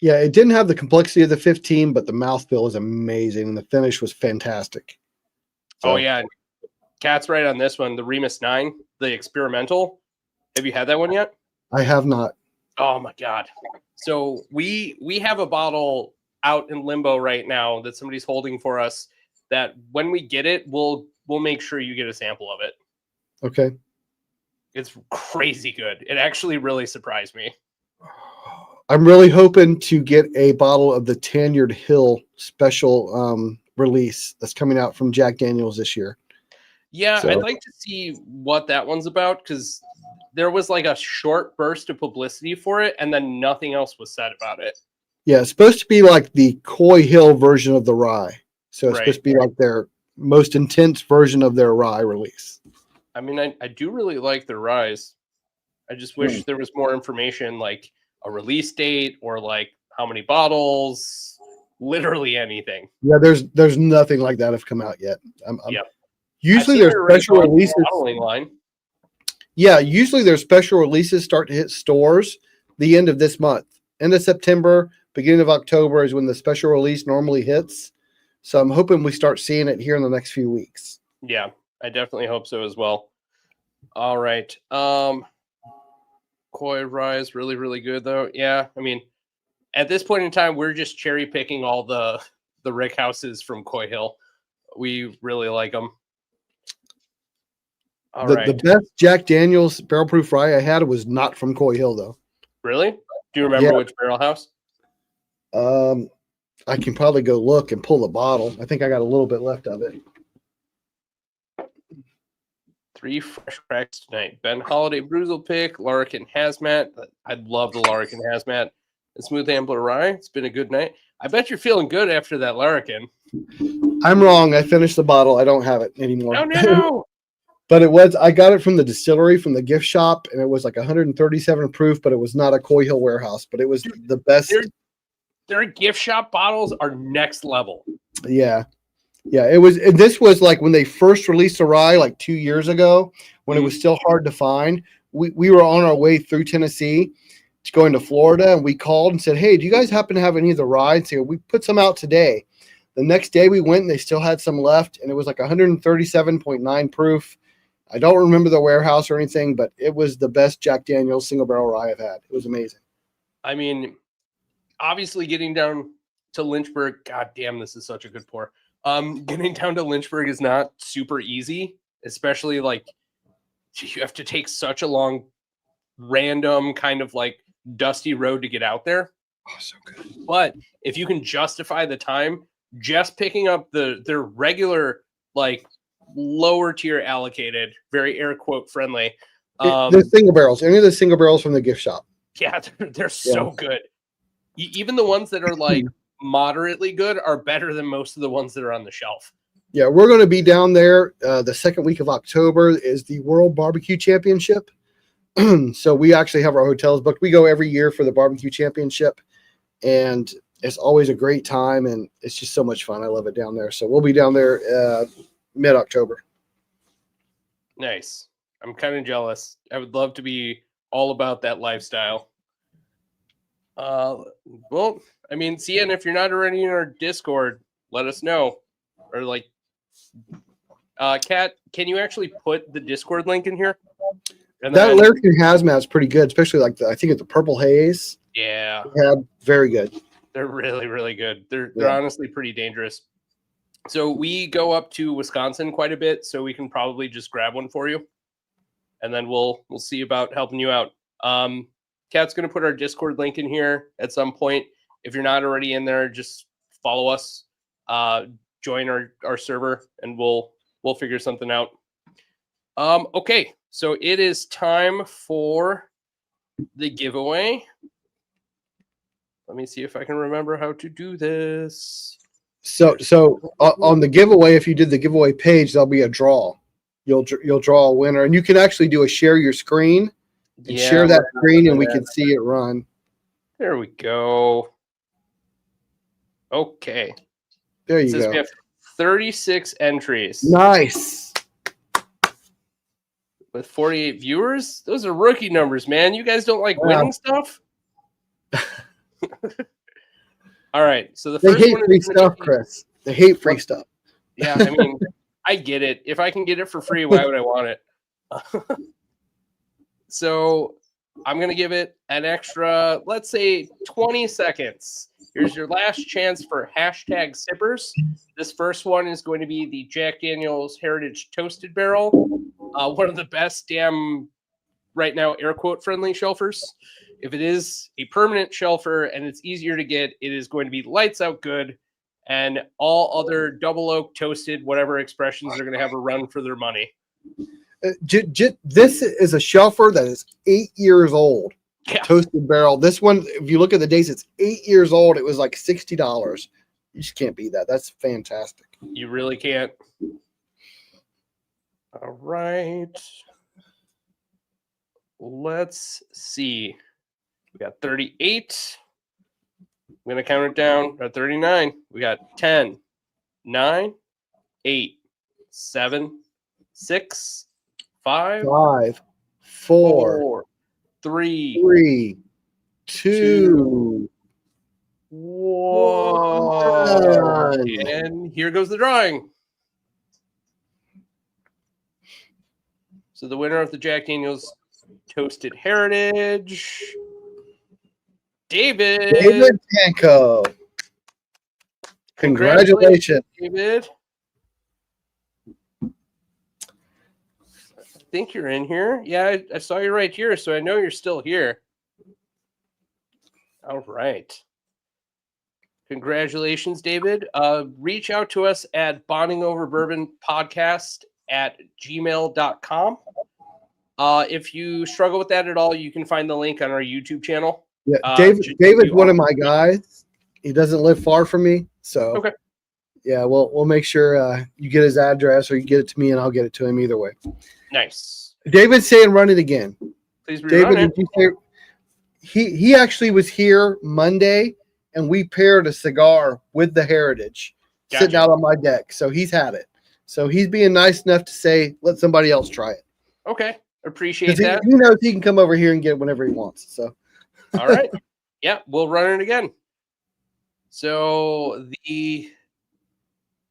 Yeah, it didn't have the complexity of the 15, but the mouthfeel is amazing and the finish was fantastic. So, oh yeah. Cat's right on this one. The Remus 9, the experimental. Have you had that one yet? I have not. Oh my God. So we have a bottle out in limbo right now that somebody's holding for us that when we get it, we'll make sure you get a sample of it. Okay. It's crazy good. It actually really surprised me. I'm really hoping to get a bottle of the Tanyard Hill special release that's coming out from Jack Daniel's this year. Yeah, I'd like to see what that one's about because there was a short burst of publicity for it and then nothing else was said about it. Yeah, it's supposed to be the Coy Hill version of the rye. So it's supposed to be most intense version of their rye release. I mean, I do really like the ryes. I just wish there was more information, like a release date or like how many bottles, literally anything. Yeah, there's nothing like that have come out yet. Yep. Usually there's special releases. Line. Yeah, usually their special releases start to hit stores the end of this month. End of September, beginning of October is when the special release normally hits. So I'm hoping we start seeing it here in the next few weeks. Yeah, I definitely hope so as well. All right. Koi rye is really, really good though. Yeah, I mean, at this point in time, we're just cherry picking all the rick houses from Koi Hill. We really like them. The best Jack Daniel's barrel proof rye I had was not from Koi Hill though. Really? Do you remember which barrel house? I can probably go look and pull the bottle. I think I got a little bit left of it. 3 fresh cracks tonight. Ben Holiday Bruzel Pick, Larkin Hazmat. I love the Larkin Hazmat. And Smooth Ambler Rye. It's been a good night. I bet you're feeling good after that Larkin. I'm wrong. I finished the bottle. I don't have it anymore. No. But I got it from the distillery, from the gift shop, and it was like 137 proof, but it was not a Koi Hill warehouse, but it was the best. Their gift shop bottles are next level. Yeah. Yeah, it was. This was like when they first released a rye, like 2 years ago, when it was still hard to find. We were on our way through Tennessee to going to Florida, and we called and said, "Hey, do you guys happen to have any of the rye?" So we put some out today. The next day we went, and they still had some left, and it was like 137.9 proof. I don't remember the warehouse or anything, but it was the best Jack Daniel's single barrel rye I've had. It was amazing. I mean, obviously getting down to Lynchburg, god damn, this is such a good pour. Getting down to Lynchburg is not super easy, especially like you have to take such a long, random kind of like dusty road to get out there. Oh, so good. But if you can justify the time, just picking up their regular like lower tier allocated, very air quote friendly. The single barrels, any of the single barrels from the gift shop. Yeah, they're so good. Even the ones that are like moderately good are better than most of the ones that are on the shelf. Yeah, we're going to be down there. The second week of October is the World Barbecue Championship. So we actually have our hotels booked. We go every year for the Barbecue Championship, and it's always a great time, and it's just so much fun. I love it down there. So we'll be down there mid-October. Nice. I'm kind of jealous. I would love to be all about that lifestyle. Well, I mean, Cian, if you're not already in our Discord, let us know. Or like, Kat, can you actually put the Discord link in here? And that Larkin Hazmat is pretty good, especially like I think it's the Purple Haze. Yeah, very good. They're really, really good. They're honestly pretty dangerous. So we go up to Wisconsin quite a bit, so we can probably just grab one for you, and then we'll see about helping you out. Kat's going to put our Discord link in here at some point. If you're not already in there, just follow us, join our server, and we'll figure something out. Okay, so it is time for the giveaway. Let me see if I can remember how to do this. So on the giveaway, if you did the giveaway page, there'll be a draw. You'll draw a winner, and you can actually do a share your screen and share that screen, and we can see it run. There we go. Okay. There you go. We have 36 entries. Nice. With 48 viewers? Those are rookie numbers, man. You guys don't like winning stuff? All right. So the first they hate one free stuff, Chris. They hate free stuff. Yeah, I mean, I get it. If I can get it for free, why would I want it? So I'm going to give it an extra, let's say 20 seconds. Here's your last chance for #sippers. This first one is going to be the Jack Daniel's Heritage Toasted Barrel. One of the best damn, right now, air quote friendly shelfers. If it is a permanent shelfer and it's easier to get, it is going to be lights out good. And all other double oak toasted, whatever expressions are going to have a run for their money. This is a shelfer that is 8 years old. Yeah. Toasted barrel. This one, if you look at the dates, it's 8 years old. It was like $60. You just can't beat that. That's fantastic. You really can't. All right. Let's see. We got 38. I'm going to count it down. At 39. We got 10, 9, 8, 7, 6, 5, 5, 4, 3, 3, 2, 1. And here goes the drawing. So the winner of the Jack Daniel's Toasted Heritage, David Tanko. Congratulations, David. I think you're in here. Yeah, I saw you right here, so I know you're still here. All right. Congratulations, David. Reach out to us at bondingoverbourbonpodcast@gmail.com. If you struggle with that at all, you can find the link on our YouTube channel. Yeah, David's one of my guys. He doesn't live far from me, so okay. Yeah, we'll make sure you get his address, or you get it to me, and I'll get it to him either way. Nice. David's saying run it again. Please David, rerun it. did you say he actually was here Monday, and we paired a cigar with the Heritage sitting out on my deck. So he's had it. So he's being nice enough to say let somebody else try it. Okay, appreciate that. He knows he can come over here and get it whenever he wants. So all right, yeah, we'll run it again. So the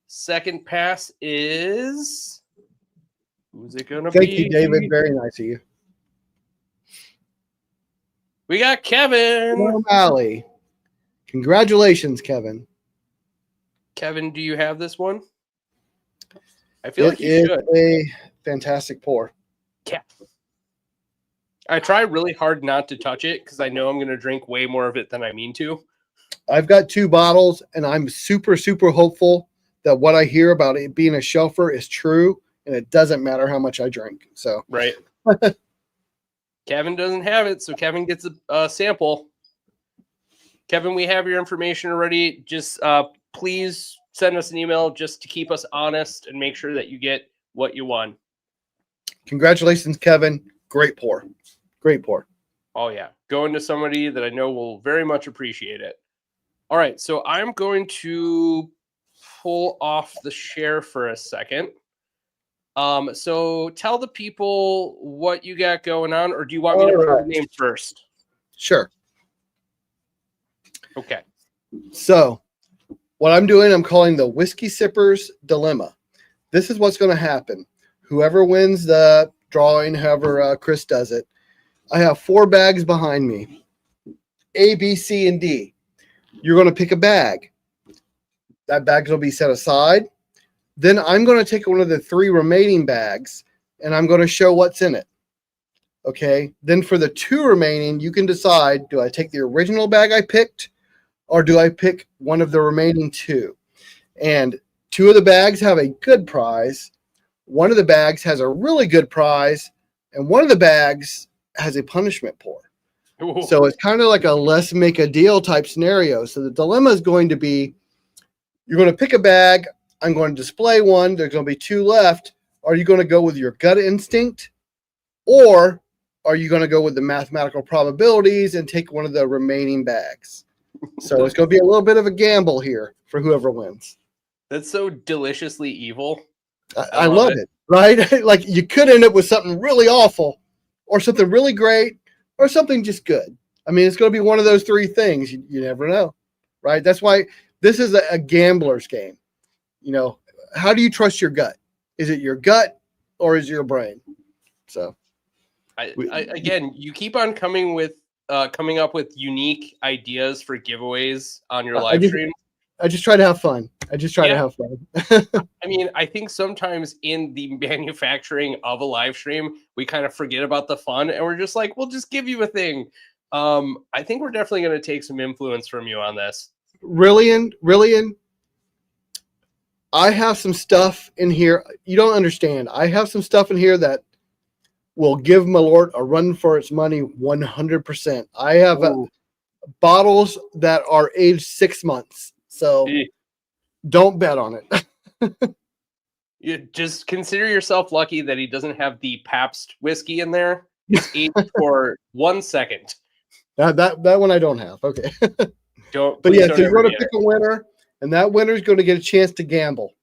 second pass is, who's it gonna be? Thank you, David. Very nice of you. We got Kevin O'Malley. Congratulations, Kevin. Kevin, do you have this one? I feel like you should. A fantastic pour. Yeah. I try really hard not to touch it because I know I'm going to drink way more of it than I mean to. I've got 2 bottles, and I'm super, super hopeful that what I hear about it being a shelfer is true, and it doesn't matter how much I drink. So right. Kevin doesn't have it, so Kevin gets a sample. Kevin, we have your information already. Just please send us an email just to keep us honest and make sure that you get what you won. Congratulations, Kevin. Great pour. Great pour. Oh, yeah. Going to somebody that I know will very much appreciate it. All right. So I'm going to pull off the share for a second. So tell the people what you got going on, or do you want me to put the name first? Sure. Okay. So what I'm doing, I'm calling the WhiskeySippers Dilemma. This is what's going to happen. Whoever wins the drawing, however Chris does it, I have 4 bags behind me, A, B, C, and D. You're going to pick a bag. That bag will be set aside. Then I'm going to take one of the 3 remaining bags, and I'm going to show what's in it. Okay. Then for the 2 remaining, you can decide, do I take the original bag I picked, or do I pick one of the remaining 2? And 2 of the bags have a good prize. One of the bags has a really good prize, and one of the bags has a punishment pour. Ooh. So it's kind of like a let's make a deal type scenario. So the dilemma is going to be, you're going to pick a bag. I'm going to display one. There's going to be 2 left. Are you going to go with your gut instinct, or are you going to go with the mathematical probabilities and take one of the remaining bags? So it's going to be a little bit of a gamble here for whoever wins. That's so deliciously evil. I love it, right? Like you could end up with something really awful, or something really great, or something just good. I mean, it's going to be one of those 3 things. You never know, right? That's why this is a gambler's game. You know, how do you trust your gut? Is it your gut or is it your brain? So, again, you keep on coming up with unique ideas for giveaways on your live stream. I just try to have fun. To have fun. I mean, I think sometimes in the manufacturing of a live stream, we kind of forget about the fun, and we're just like, we'll just give you a thing. I think we're definitely going to take some influence from you on this. Rillian, I have some stuff in here. You don't understand. I have some stuff in here that will give Malort a run for its money 100%. I have bottles that are aged 6 months. So don't bet on it. You just consider yourself lucky that he doesn't have the Pabst whiskey in there. It's aged for 1 second. That one I don't have. Okay. Don't. But please yeah, don't so you're ever going to get pick a winner, and that winner is going to get a chance to gamble.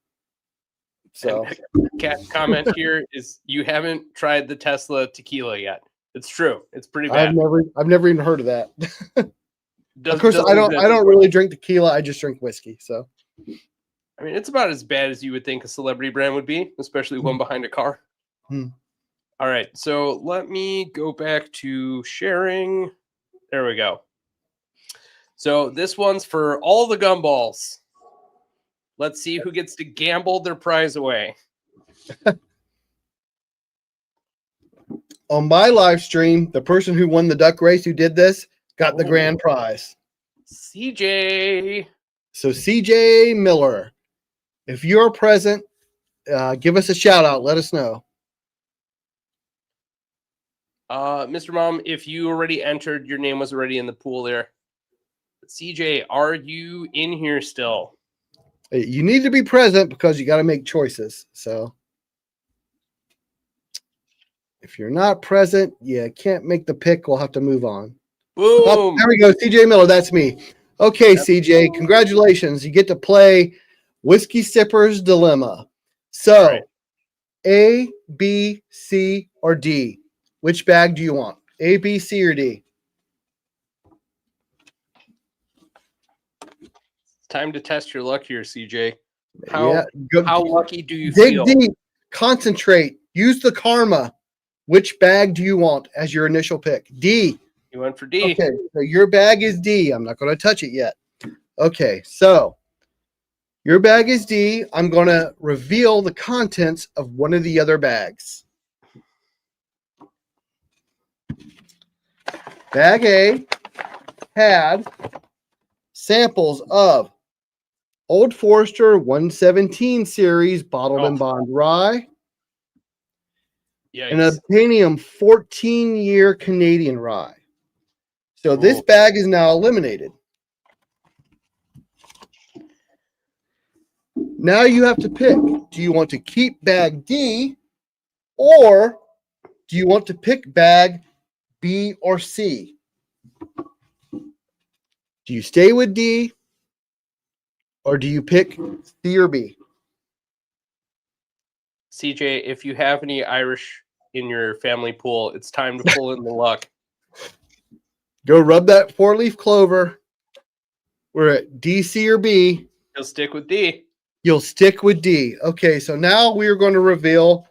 So, And cat comment here is you haven't tried the Tesla tequila yet. It's true. It's pretty bad. I've never even heard of that. Of course, Doesn't I don't exist. really drink tequila. I just drink whiskey. So, I mean, it's about as bad as you would think a celebrity brand would be, especially one behind a car. Hmm. All right, so let me go back to sharing. There we go. So this one's for all the gumballs. Let's see who gets to gamble their prize away. On my live stream, the person who won the duck race who did this got the grand prize. CJ. So CJ Miller, if you're present, give us a shout out. Let us know. Mr. Mom, if you already entered, your name was already in the pool there. But CJ, are you in here still? You need to be present because you got to make choices. So if you're not present, you can't make the pick. We'll have to move on. Boom. Oh, there we go. CJ Miller. That's me. Okay, CJ, congratulations. You get to play Whiskey Sippers Dilemma. So right. A, B, C, or D? Which bag do you want? A, B, C, or D? It's time to test your luck here, CJ. How lucky do you dig feel? deep, concentrate, use the karma. Which bag do you want as your initial pick? D. You went for D. Okay, so your bag is D. I'm not going to touch it yet. Okay, so your bag is D. I'm going to reveal the contents of one of the other bags. Bag A had samples of Old Forester 117 series bottled and bond rye, an Obtanium 14-year Canadian rye. So this bag is now eliminated. Now you have to pick. Do you want to keep bag D, or do you want to pick bag B or C? Do you stay with D, or do you pick C or B? CJ, if you have any Irish in your family pool, it's time to pull in the luck. Go rub that 4-leaf clover. We're at D, C, or B. You'll stick with D. You'll stick with D. Okay, so now we are going to reveal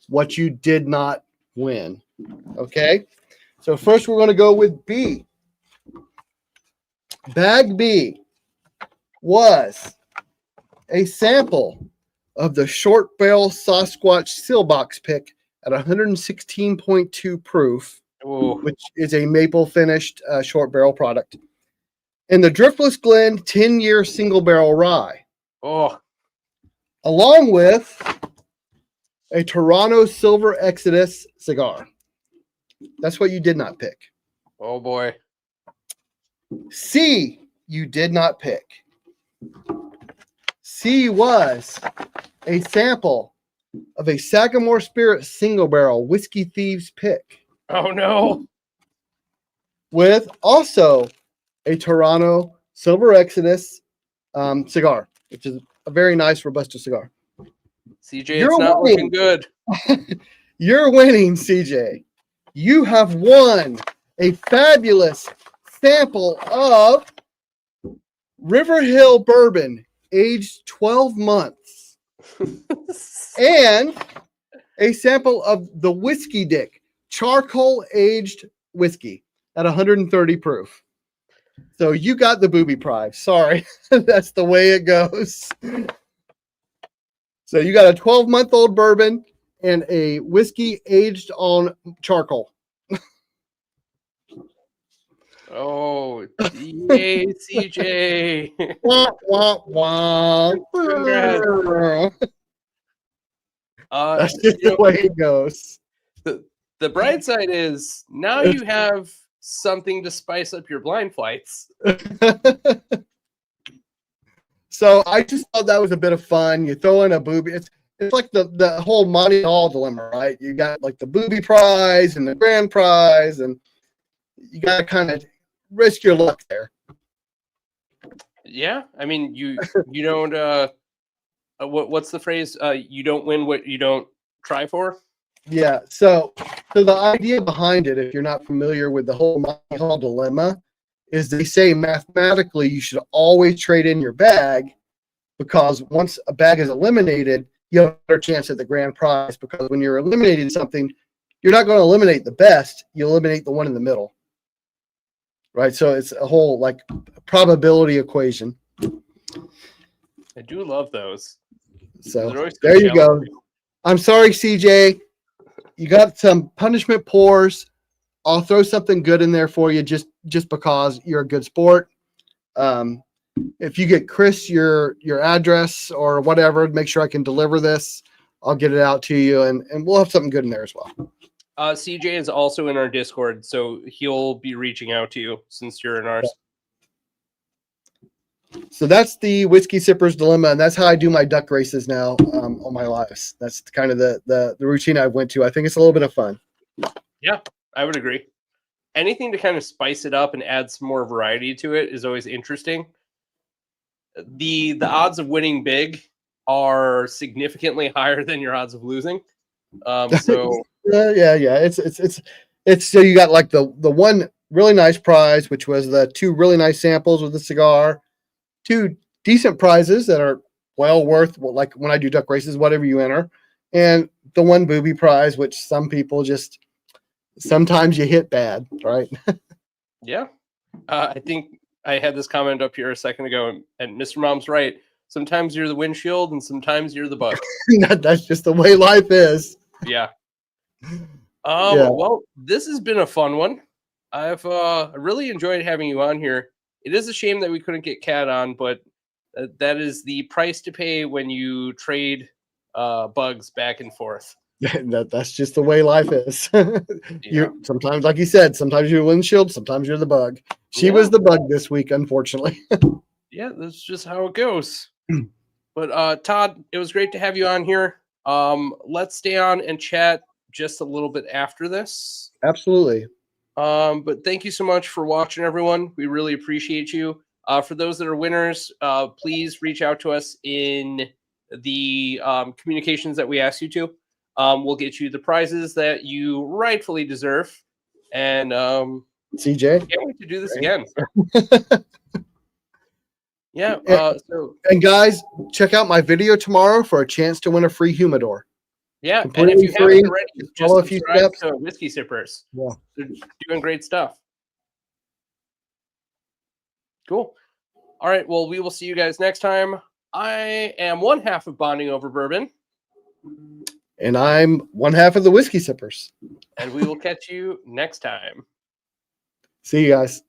what you did not win. Okay, so first we're going to go with B. Bag B was a sample of the short barrel Sasquatch Sealbox pick at 116.2 proof, which is a maple finished short barrel product, and the Driftless Glen 10-year single barrel rye. Along with a Toronto Silver Exodus cigar. That's what you did not pick. Oh boy. C, you did not pick. C was a sample of a Sagamore Spirit single barrel Whiskey Thieves pick. Oh no. With also a Toronto Silver Exodus cigar, which is a very nice Robusta cigar. CJ, it's not looking good. You're winning, CJ. You have won a fabulous sample of River Hill Bourbon, aged 12 months. And a sample of the Whiskey Dick, charcoal aged whiskey at 130 proof. So you got the booby prize. Sorry, that's the way it goes. So you got a 12-month-old bourbon and a whiskey aged on charcoal. Oh, yay, CJ. Wah, wah, wah. That's just the way it goes. The bright side is now you have something to spice up your blind flights. So I just thought that was a bit of fun. You throw in a booby. It's like the whole Monty Hall dilemma, right? You got like the booby prize and the grand prize, and you got to kind of risk your luck there. Yeah, I mean, you don't. What's the phrase? You don't win what you don't try for. Yeah. So the idea behind it, if you're not familiar with the whole Monty Hall dilemma, is they say mathematically you should always trade in your bag, because once a bag is eliminated, you have a better chance at the grand prize, because when you're eliminating something, you're not going to eliminate the best, you eliminate the one in the middle. Right? So it's a whole like probability equation. I do love those. So there you go. I'm sorry, CJ. You got some punishment pours. I'll throw something good in there for you just because you're a good sport. If you get Chris your address or whatever, make sure I can deliver this. I'll get it out to you, and we'll have something good in there as well. CJ is also in our Discord, so he'll be reaching out to you since you're in ours. So that's the Whiskey Sippers dilemma, and that's how I do my duck races now on my lives. That's kind of the routine I went to. I think it's a little bit of fun. Yeah, I would agree. Anything to kind of spice it up and add some more variety to it is always interesting. The odds of winning big are significantly higher than your odds of losing. So yeah, it's so you got like the one really nice prize, which was the 2 really nice samples with the cigar, 2 decent prizes that are well worth, like when I do duck races, whatever you enter, and the 1 booby prize, which some people just sometimes you hit bad, right? Yeah, I think I had this comment up here a second ago, and Mr. Mom's right. Sometimes you're the windshield, and sometimes you're the bug. That's just the way life is. Yeah. Well, this has been a fun one. I've really enjoyed having you on here. It is a shame that we couldn't get Kat on, but that is the price to pay when you trade bugs back and forth. That's just the way life is. You're sometimes, like you said, sometimes you're the windshield, sometimes you're the bug. She was the bug this week, unfortunately. Yeah, that's just how it goes. But Todd, it was great to have you on here. Let's stay on and chat just a little bit after this. Absolutely. But thank you so much for watching, everyone. We really appreciate you. For those that are winners, please reach out to us in the communications that we asked you to. We'll get you the prizes that you rightfully deserve. And CJ, can't wait to do this again. Yeah. And guys, check out my video tomorrow for a chance to win a free humidor. Yeah, completely and if you free, haven't already, just follow a few subscribe steps. to Whiskey Sippers. Yeah. They're doing great stuff. Cool. All right. Well, we will see you guys next time. I am one half of Bonding Over Bourbon. And I'm one half of the Whiskey Sippers. And we will catch you next time. See you guys.